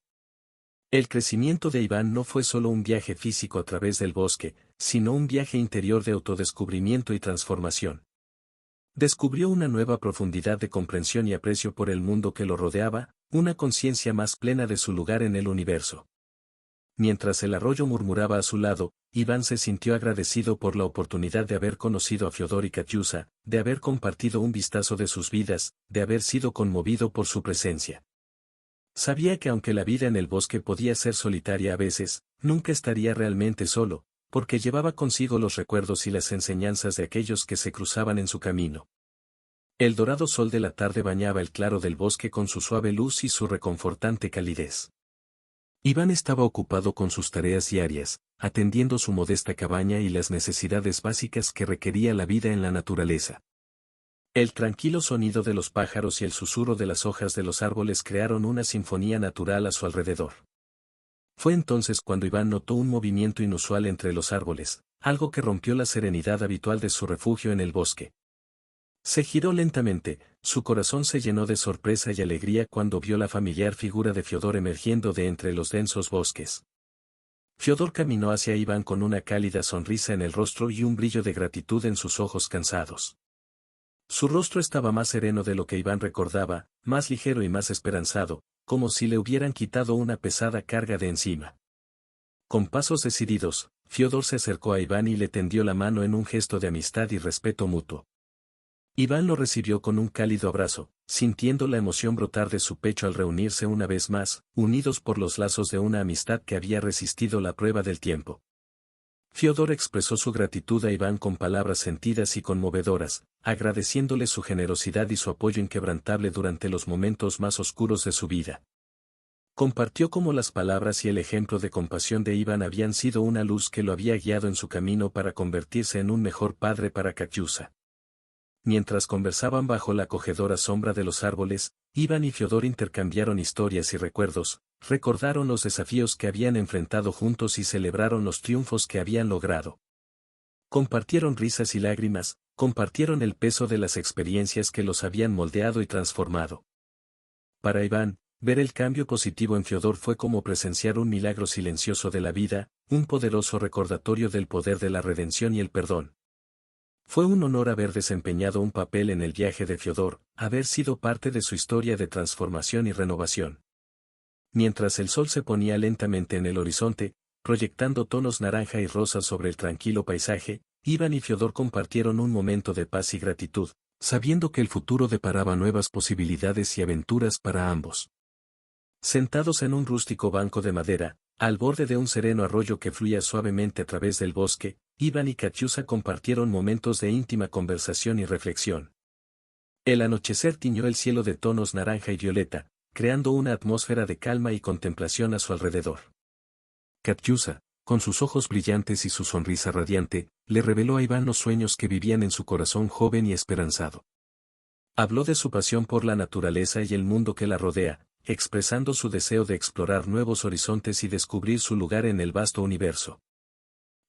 El crecimiento de Iván no fue solo un viaje físico a través del bosque, sino un viaje interior de autodescubrimiento y transformación. Descubrió una nueva profundidad de comprensión y aprecio por el mundo que lo rodeaba, una conciencia más plena de su lugar en el universo. Mientras el arroyo murmuraba a su lado, Iván se sintió agradecido por la oportunidad de haber conocido a Fyodor y Katyusa, de haber compartido un vistazo de sus vidas, de haber sido conmovido por su presencia. Sabía que aunque la vida en el bosque podía ser solitaria a veces, nunca estaría realmente solo, porque llevaba consigo los recuerdos y las enseñanzas de aquellos que se cruzaban en su camino. El dorado sol de la tarde bañaba el claro del bosque con su suave luz y su reconfortante calidez. Iván estaba ocupado con sus tareas diarias, atendiendo su modesta cabaña y las necesidades básicas que requería la vida en la naturaleza. El tranquilo sonido de los pájaros y el susurro de las hojas de los árboles crearon una sinfonía natural a su alrededor. Fue entonces cuando Iván notó un movimiento inusual entre los árboles, algo que rompió la serenidad habitual de su refugio en el bosque. Se giró lentamente, su corazón se llenó de sorpresa y alegría cuando vio la familiar figura de Fyodor emergiendo de entre los densos bosques. Fyodor caminó hacia Iván con una cálida sonrisa en el rostro y un brillo de gratitud en sus ojos cansados. Su rostro estaba más sereno de lo que Iván recordaba, más ligero y más esperanzado, como si le hubieran quitado una pesada carga de encima. Con pasos decididos, Fyodor se acercó a Iván y le tendió la mano en un gesto de amistad y respeto mutuo. Iván lo recibió con un cálido abrazo, sintiendo la emoción brotar de su pecho al reunirse una vez más, unidos por los lazos de una amistad que había resistido la prueba del tiempo. Fyodor expresó su gratitud a Iván con palabras sentidas y conmovedoras, agradeciéndole su generosidad y su apoyo inquebrantable durante los momentos más oscuros de su vida. Compartió cómo las palabras y el ejemplo de compasión de Iván habían sido una luz que lo había guiado en su camino para convertirse en un mejor padre para Katyusa. Mientras conversaban bajo la acogedora sombra de los árboles, Iván y Fyodor intercambiaron historias y recuerdos, recordaron los desafíos que habían enfrentado juntos y celebraron los triunfos que habían logrado. Compartieron risas y lágrimas, compartieron el peso de las experiencias que los habían moldeado y transformado. Para Iván, ver el cambio positivo en Fyodor fue como presenciar un milagro silencioso de la vida, un poderoso recordatorio del poder de la redención y el perdón. Fue un honor haber desempeñado un papel en el viaje de Fyodor, haber sido parte de su historia de transformación y renovación. Mientras el sol se ponía lentamente en el horizonte, proyectando tonos naranja y rosa sobre el tranquilo paisaje, Iván y Fyodor compartieron un momento de paz y gratitud, sabiendo que el futuro deparaba nuevas posibilidades y aventuras para ambos. Sentados en un rústico banco de madera, al borde de un sereno arroyo que fluía suavemente a través del bosque, Iván y Katyusa compartieron momentos de íntima conversación y reflexión. El anochecer tiñó el cielo de tonos naranja y violeta, creando una atmósfera de calma y contemplación a su alrededor. Katyusa, con sus ojos brillantes y su sonrisa radiante, le reveló a Iván los sueños que vivían en su corazón joven y esperanzado. Habló de su pasión por la naturaleza y el mundo que la rodea, expresando su deseo de explorar nuevos horizontes y descubrir su lugar en el vasto universo.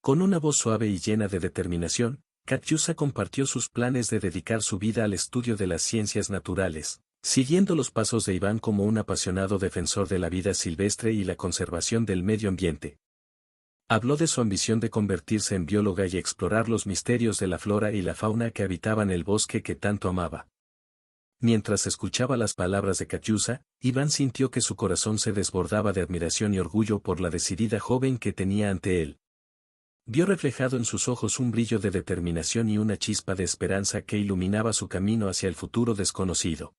Con una voz suave y llena de determinación, Katyusa compartió sus planes de dedicar su vida al estudio de las ciencias naturales, siguiendo los pasos de Iván como un apasionado defensor de la vida silvestre y la conservación del medio ambiente. Habló de su ambición de convertirse en bióloga y explorar los misterios de la flora y la fauna que habitaban el bosque que tanto amaba. Mientras escuchaba las palabras de Katyusa, Iván sintió que su corazón se desbordaba de admiración y orgullo por la decidida joven que tenía ante él. Vio reflejado en sus ojos un brillo de determinación y una chispa de esperanza que iluminaba su camino hacia el futuro desconocido.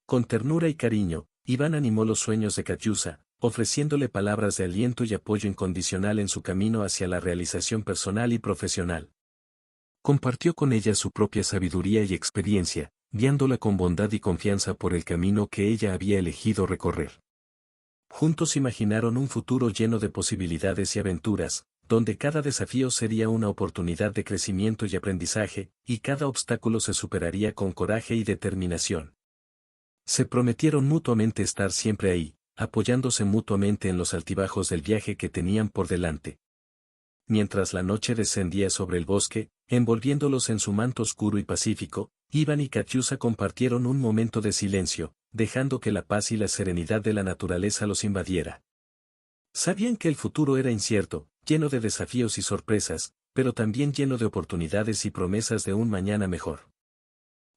Con ternura y cariño, Iván animó los sueños de Katyusa, ofreciéndole palabras de aliento y apoyo incondicional en su camino hacia la realización personal y profesional. Compartió con ella su propia sabiduría y experiencia, guiándola con bondad y confianza por el camino que ella había elegido recorrer. Juntos imaginaron un futuro lleno de posibilidades y aventuras, donde cada desafío sería una oportunidad de crecimiento y aprendizaje, y cada obstáculo se superaría con coraje y determinación. Se prometieron mutuamente estar siempre ahí, apoyándose mutuamente en los altibajos del viaje que tenían por delante. Mientras la noche descendía sobre el bosque, envolviéndolos en su manto oscuro y pacífico, Iván y Katiusa compartieron un momento de silencio, dejando que la paz y la serenidad de la naturaleza los invadiera. Sabían que el futuro era incierto, lleno de desafíos y sorpresas, pero también lleno de oportunidades y promesas de un mañana mejor.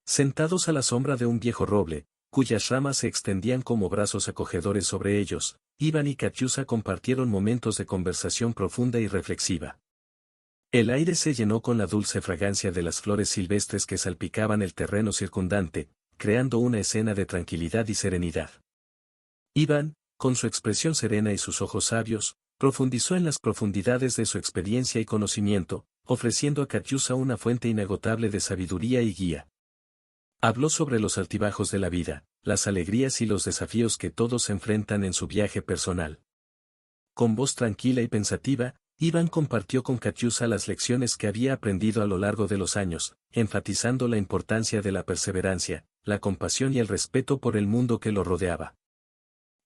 Sentados a la sombra de un viejo roble, cuyas ramas se extendían como brazos acogedores sobre ellos, Iván y Katiusa compartieron momentos de conversación profunda y reflexiva. El aire se llenó con la dulce fragancia de las flores silvestres que salpicaban el terreno circundante, creando una escena de tranquilidad y serenidad. Iván, con su expresión serena y sus ojos sabios, profundizó en las profundidades de su experiencia y conocimiento, ofreciendo a Katiusa una fuente inagotable de sabiduría y guía. Habló sobre los altibajos de la vida, las alegrías y los desafíos que todos enfrentan en su viaje personal. Con voz tranquila y pensativa, Iván compartió con Katiusa las lecciones que había aprendido a lo largo de los años, enfatizando la importancia de la perseverancia, la compasión y el respeto por el mundo que lo rodeaba.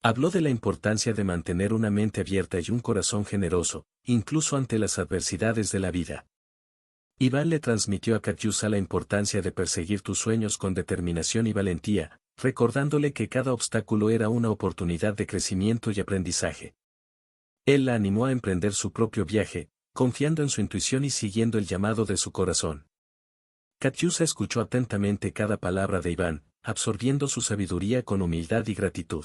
Habló de la importancia de mantener una mente abierta y un corazón generoso, incluso ante las adversidades de la vida. Iván le transmitió a Katiusa la importancia de perseguir tus sueños con determinación y valentía, recordándole que cada obstáculo era una oportunidad de crecimiento y aprendizaje. Él la animó a emprender su propio viaje, confiando en su intuición y siguiendo el llamado de su corazón. Katiusa escuchó atentamente cada palabra de Iván, absorbiendo su sabiduría con humildad y gratitud.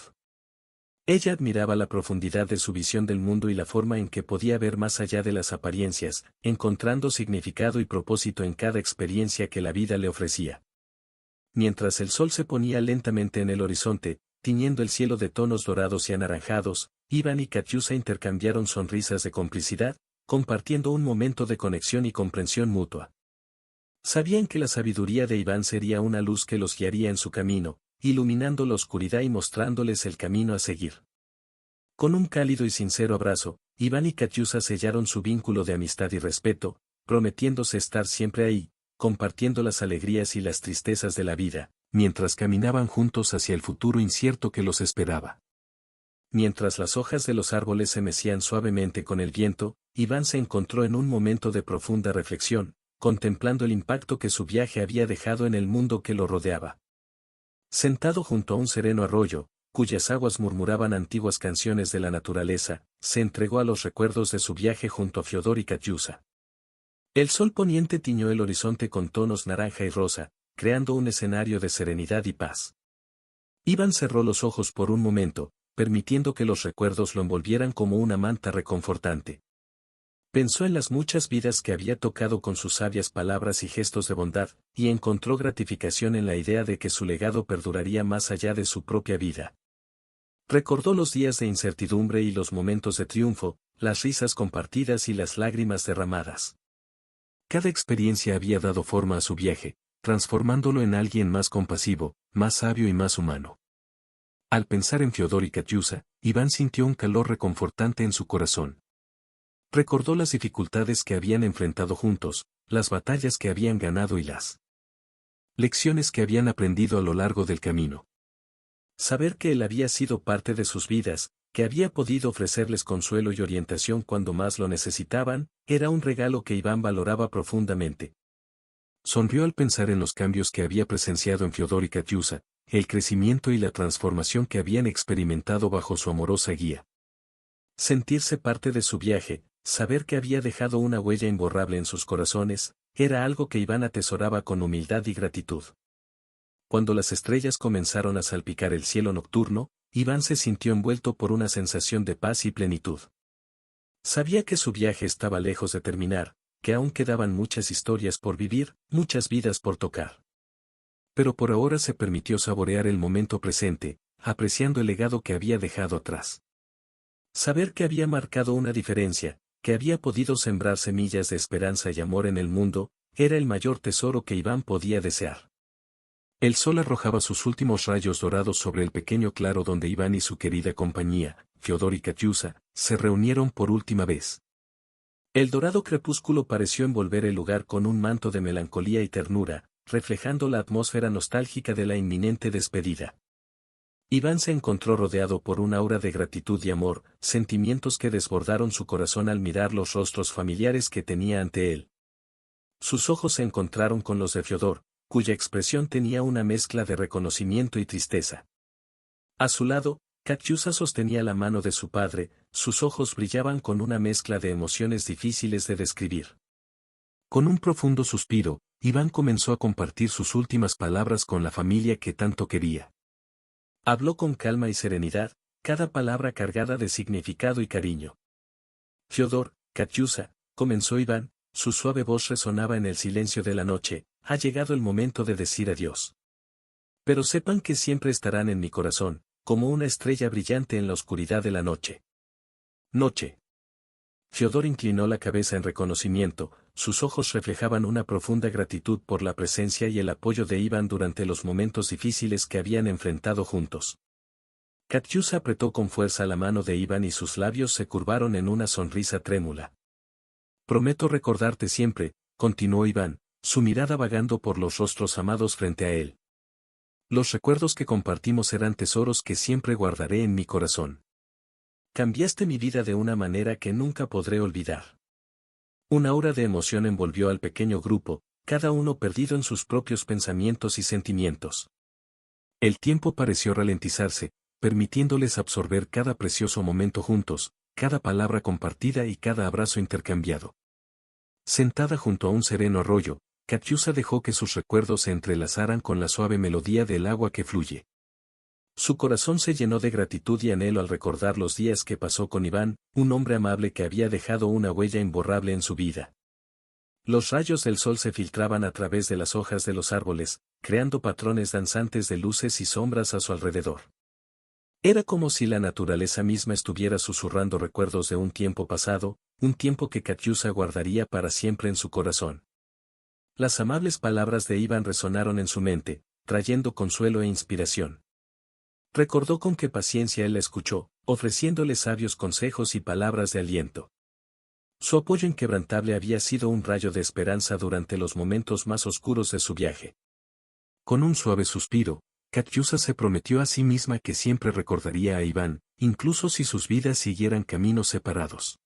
Ella admiraba la profundidad de su visión del mundo y la forma en que podía ver más allá de las apariencias, encontrando significado y propósito en cada experiencia que la vida le ofrecía. Mientras el sol se ponía lentamente en el horizonte, tiñendo el cielo de tonos dorados y anaranjados, Iván y Katiusa intercambiaron sonrisas de complicidad, compartiendo un momento de conexión y comprensión mutua. Sabían que la sabiduría de Iván sería una luz que los guiaría en su camino, iluminando la oscuridad y mostrándoles el camino a seguir. Con un cálido y sincero abrazo, Iván y Katiusa sellaron su vínculo de amistad y respeto, prometiéndose estar siempre ahí, compartiendo las alegrías y las tristezas de la vida, mientras caminaban juntos hacia el futuro incierto que los esperaba. Mientras las hojas de los árboles se mecían suavemente con el viento, Iván se encontró en un momento de profunda reflexión, contemplando el impacto que su viaje había dejado en el mundo que lo rodeaba. Sentado junto a un sereno arroyo, cuyas aguas murmuraban antiguas canciones de la naturaleza, se entregó a los recuerdos de su viaje junto a Fiodor y Katiusa. El sol poniente tiñó el horizonte con tonos naranja y rosa, creando un escenario de serenidad y paz. Iván cerró los ojos por un momento, permitiendo que los recuerdos lo envolvieran como una manta reconfortante. Pensó en las muchas vidas que había tocado con sus sabias palabras y gestos de bondad, y encontró gratificación en la idea de que su legado perduraría más allá de su propia vida. Recordó los días de incertidumbre y los momentos de triunfo, las risas compartidas y las lágrimas derramadas. Cada experiencia había dado forma a su viaje, transformándolo en alguien más compasivo, más sabio y más humano. Al pensar en Fiodor y Katiusa, Iván sintió un calor reconfortante en su corazón. Recordó las dificultades que habían enfrentado juntos, las batallas que habían ganado y las lecciones que habían aprendido a lo largo del camino. Saber que él había sido parte de sus vidas, que había podido ofrecerles consuelo y orientación cuando más lo necesitaban, era un regalo que Iván valoraba profundamente. Sonrió al pensar en los cambios que había presenciado en Fiodor y Katiusa, el crecimiento y la transformación que habían experimentado bajo su amorosa guía. Sentirse parte de su viaje, saber que había dejado una huella imborrable en sus corazones, era algo que Iván atesoraba con humildad y gratitud. Cuando las estrellas comenzaron a salpicar el cielo nocturno, Iván se sintió envuelto por una sensación de paz y plenitud. Sabía que su viaje estaba lejos de terminar, que aún quedaban muchas historias por vivir, muchas vidas por tocar. Pero por ahora se permitió saborear el momento presente, apreciando el legado que había dejado atrás. Saber que había marcado una diferencia, que había podido sembrar semillas de esperanza y amor en el mundo, era el mayor tesoro que Iván podía desear. El sol arrojaba sus últimos rayos dorados sobre el pequeño claro donde Iván y su querida compañía, Fiodor y Katiusa, se reunieron por última vez. El dorado crepúsculo pareció envolver el lugar con un manto de melancolía y ternura, reflejando la atmósfera nostálgica de la inminente despedida. Iván se encontró rodeado por un aura de gratitud y amor, sentimientos que desbordaron su corazón al mirar los rostros familiares que tenía ante él. Sus ojos se encontraron con los de Fiodor, cuya expresión tenía una mezcla de reconocimiento y tristeza. A su lado, Katyusha sostenía la mano de su padre, sus ojos brillaban con una mezcla de emociones difíciles de describir. Con un profundo suspiro, Iván comenzó a compartir sus últimas palabras con la familia que tanto quería. Habló con calma y serenidad, cada palabra cargada de significado y cariño. Fiodor, Katyusha, comenzó Iván, su suave voz resonaba en el silencio de la noche, ha llegado el momento de decir adiós. Pero sepan que siempre estarán en mi corazón, como una estrella brillante en la oscuridad de la noche. Noche. Fiodor inclinó la cabeza en reconocimiento, sus ojos reflejaban una profunda gratitud por la presencia y el apoyo de Iván durante los momentos difíciles que habían enfrentado juntos. Katyusha apretó con fuerza la mano de Iván y sus labios se curvaron en una sonrisa trémula. Prometo recordarte siempre, continuó Iván, su mirada vagando por los rostros amados frente a él. Los recuerdos que compartimos serán tesoros que siempre guardaré en mi corazón. Cambiaste mi vida de una manera que nunca podré olvidar. Un aura de emoción envolvió al pequeño grupo, cada uno perdido en sus propios pensamientos y sentimientos. El tiempo pareció ralentizarse, permitiéndoles absorber cada precioso momento juntos, cada palabra compartida y cada abrazo intercambiado. Sentada junto a un sereno arroyo, Katyusha dejó que sus recuerdos se entrelazaran con la suave melodía del agua que fluye. Su corazón se llenó de gratitud y anhelo al recordar los días que pasó con Iván, un hombre amable que había dejado una huella imborrable en su vida. Los rayos del sol se filtraban a través de las hojas de los árboles, creando patrones danzantes de luces y sombras a su alrededor. Era como si la naturaleza misma estuviera susurrando recuerdos de un tiempo pasado, un tiempo que Katyusha guardaría para siempre en su corazón. Las amables palabras de Iván resonaron en su mente, trayendo consuelo e inspiración. Recordó con qué paciencia él la escuchó, ofreciéndole sabios consejos y palabras de aliento. Su apoyo inquebrantable había sido un rayo de esperanza durante los momentos más oscuros de su viaje. Con un suave suspiro, Katyusha se prometió a sí misma que siempre recordaría a Iván, incluso si sus vidas siguieran caminos separados.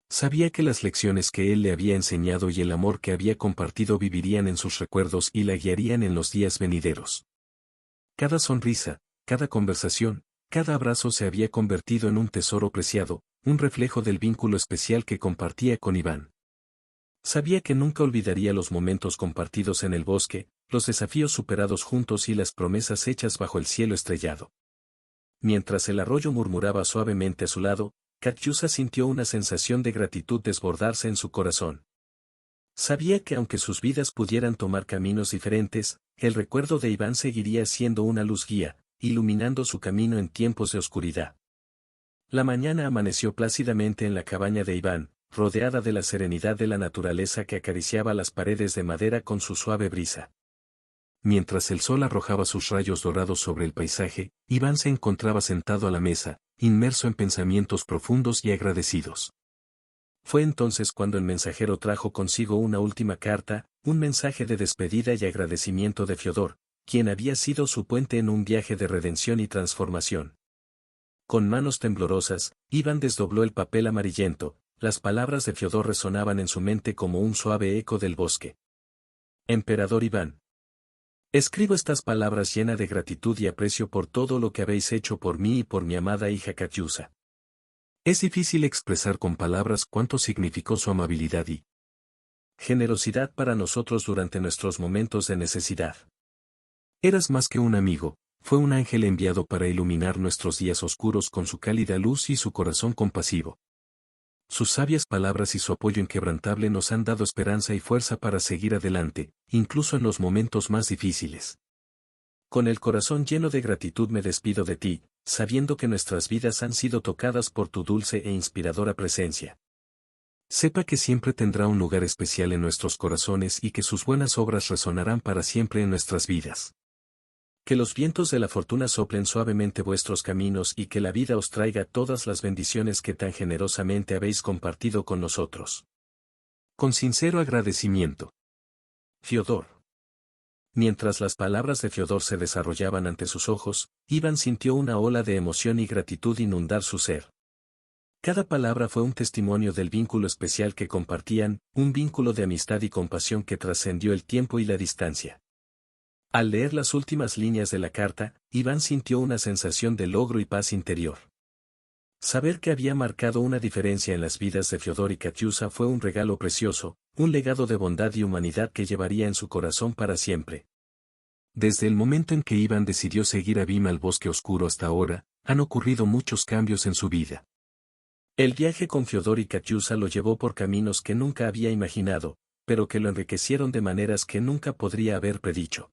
Sabía que las lecciones que él le había enseñado y el amor que había compartido vivirían en sus recuerdos y la guiarían en los días venideros. Cada sonrisa, cada conversación, cada abrazo se había convertido en un tesoro preciado, un reflejo del vínculo especial que compartía con Iván. Sabía que nunca olvidaría los momentos compartidos en el bosque, los desafíos superados juntos y las promesas hechas bajo el cielo estrellado. Mientras el arroyo murmuraba suavemente a su lado, Katyusha sintió una sensación de gratitud desbordarse en su corazón. Sabía que aunque sus vidas pudieran tomar caminos diferentes, el recuerdo de Iván seguiría siendo una luz guía, iluminando su camino en tiempos de oscuridad. La mañana amaneció plácidamente en la cabaña de Iván, rodeada de la serenidad de la naturaleza que acariciaba las paredes de madera con su suave brisa. Mientras el sol arrojaba sus rayos dorados sobre el paisaje, Iván se encontraba sentado a la mesa, inmerso en pensamientos profundos y agradecidos. Fue entonces cuando el mensajero trajo consigo una última carta, un mensaje de despedida y agradecimiento de Fiodor, quien había sido su puente en un viaje de redención y transformación. Con manos temblorosas, Iván desdobló el papel amarillento, las palabras de Fiodor resonaban en su mente como un suave eco del bosque. Emperador Iván. Escribo estas palabras llena de gratitud y aprecio por todo lo que habéis hecho por mí y por mi amada hija Katyusha. Es difícil expresar con palabras cuánto significó su amabilidad y generosidad para nosotros durante nuestros momentos de necesidad. Eras más que un amigo, fue un ángel enviado para iluminar nuestros días oscuros con su cálida luz y su corazón compasivo. Sus sabias palabras y su apoyo inquebrantable nos han dado esperanza y fuerza para seguir adelante, incluso en los momentos más difíciles. Con el corazón lleno de gratitud me despido de ti, sabiendo que nuestras vidas han sido tocadas por tu dulce e inspiradora presencia. Sepa que siempre tendrá un lugar especial en nuestros corazones y que sus buenas obras resonarán para siempre en nuestras vidas. Que los vientos de la fortuna soplen suavemente vuestros caminos y que la vida os traiga todas las bendiciones que tan generosamente habéis compartido con nosotros. Con sincero agradecimiento. Fiodor. Mientras las palabras de Fiodor se desarrollaban ante sus ojos, Iván sintió una ola de emoción y gratitud inundar su ser. Cada palabra fue un testimonio del vínculo especial que compartían, un vínculo de amistad y compasión que trascendió el tiempo y la distancia. Al leer las últimas líneas de la carta, Iván sintió una sensación de logro y paz interior. Saber que había marcado una diferencia en las vidas de Fiodor y Katyusha fue un regalo precioso, un legado de bondad y humanidad que llevaría en su corazón para siempre. Desde el momento en que Iván decidió seguir a Vima al bosque oscuro hasta ahora, han ocurrido muchos cambios en su vida. El viaje con Fiodor y Katyusha lo llevó por caminos que nunca había imaginado, pero que lo enriquecieron de maneras que nunca podría haber predicho.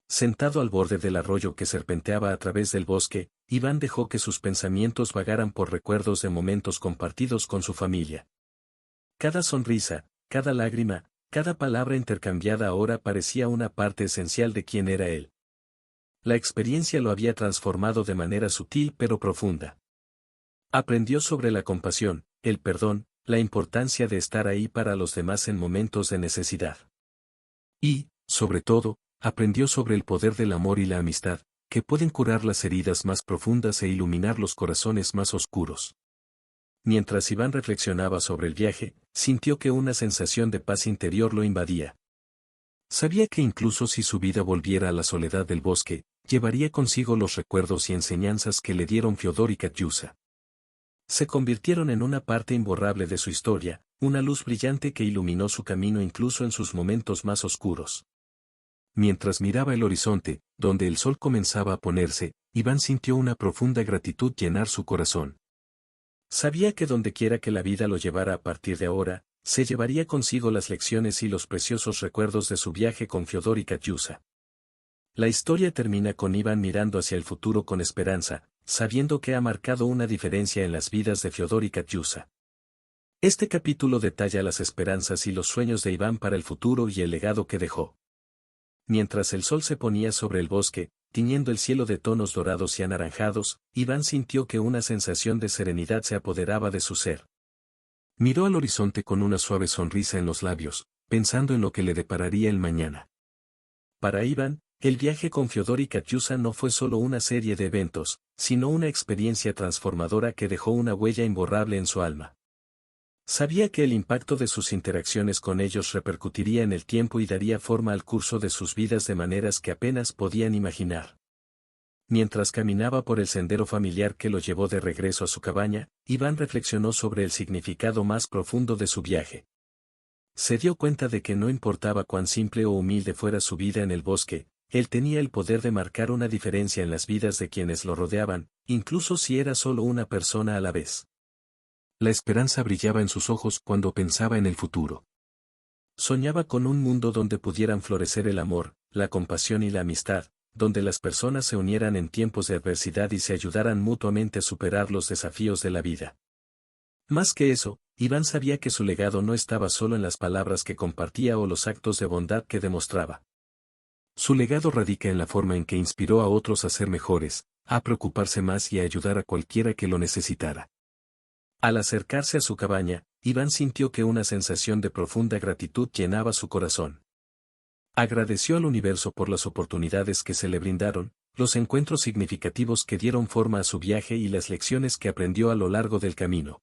Sentado al borde del arroyo que serpenteaba a través del bosque, Iván dejó que sus pensamientos vagaran por recuerdos de momentos compartidos con su familia. Cada sonrisa, cada lágrima, cada palabra intercambiada ahora parecía una parte esencial de quién era él. La experiencia lo había transformado de manera sutil pero profunda. Aprendió sobre la compasión, el perdón, la importancia de estar ahí para los demás en momentos de necesidad. Y, sobre todo, aprendió sobre el poder del amor y la amistad, que pueden curar las heridas más profundas e iluminar los corazones más oscuros. Mientras Iván reflexionaba sobre el viaje, sintió que una sensación de paz interior lo invadía. Sabía que incluso si su vida volviera a la soledad del bosque, llevaría consigo los recuerdos y enseñanzas que le dieron Fiodor y Katyusha. Se convirtieron en una parte imborrable de su historia, una luz brillante que iluminó su camino incluso en sus momentos más oscuros. Mientras miraba el horizonte, donde el sol comenzaba a ponerse, Iván sintió una profunda gratitud llenar su corazón. Sabía que dondequiera que la vida lo llevara a partir de ahora, se llevaría consigo las lecciones y los preciosos recuerdos de su viaje con Fiodor y Katyusha. La historia termina con Iván mirando hacia el futuro con esperanza, sabiendo que ha marcado una diferencia en las vidas de Fiodor y Katyusha. Este capítulo detalla las esperanzas y los sueños de Iván para el futuro y el legado que dejó. Mientras el sol se ponía sobre el bosque, tiñendo el cielo de tonos dorados y anaranjados, Iván sintió que una sensación de serenidad se apoderaba de su ser. Miró al horizonte con una suave sonrisa en los labios, pensando en lo que le depararía el mañana. Para Iván, el viaje con Fiodor y Katyusha no fue solo una serie de eventos, sino una experiencia transformadora que dejó una huella imborrable en su alma. Sabía que el impacto de sus interacciones con ellos repercutiría en el tiempo y daría forma al curso de sus vidas de maneras que apenas podían imaginar. Mientras caminaba por el sendero familiar que lo llevó de regreso a su cabaña, Iván reflexionó sobre el significado más profundo de su viaje. Se dio cuenta de que no importaba cuán simple o humilde fuera su vida en el bosque, él tenía el poder de marcar una diferencia en las vidas de quienes lo rodeaban, incluso si era solo una persona a la vez. La esperanza brillaba en sus ojos cuando pensaba en el futuro. Soñaba con un mundo donde pudieran florecer el amor, la compasión y la amistad, donde las personas se unieran en tiempos de adversidad y se ayudaran mutuamente a superar los desafíos de la vida. Más que eso, Iván sabía que su legado no estaba solo en las palabras que compartía o los actos de bondad que demostraba. Su legado radica en la forma en que inspiró a otros a ser mejores, a preocuparse más y a ayudar a cualquiera que lo necesitara. Al acercarse a su cabaña, Iván sintió que una sensación de profunda gratitud llenaba su corazón. Agradeció al universo por las oportunidades que se le brindaron, los encuentros significativos que dieron forma a su viaje y las lecciones que aprendió a lo largo del camino.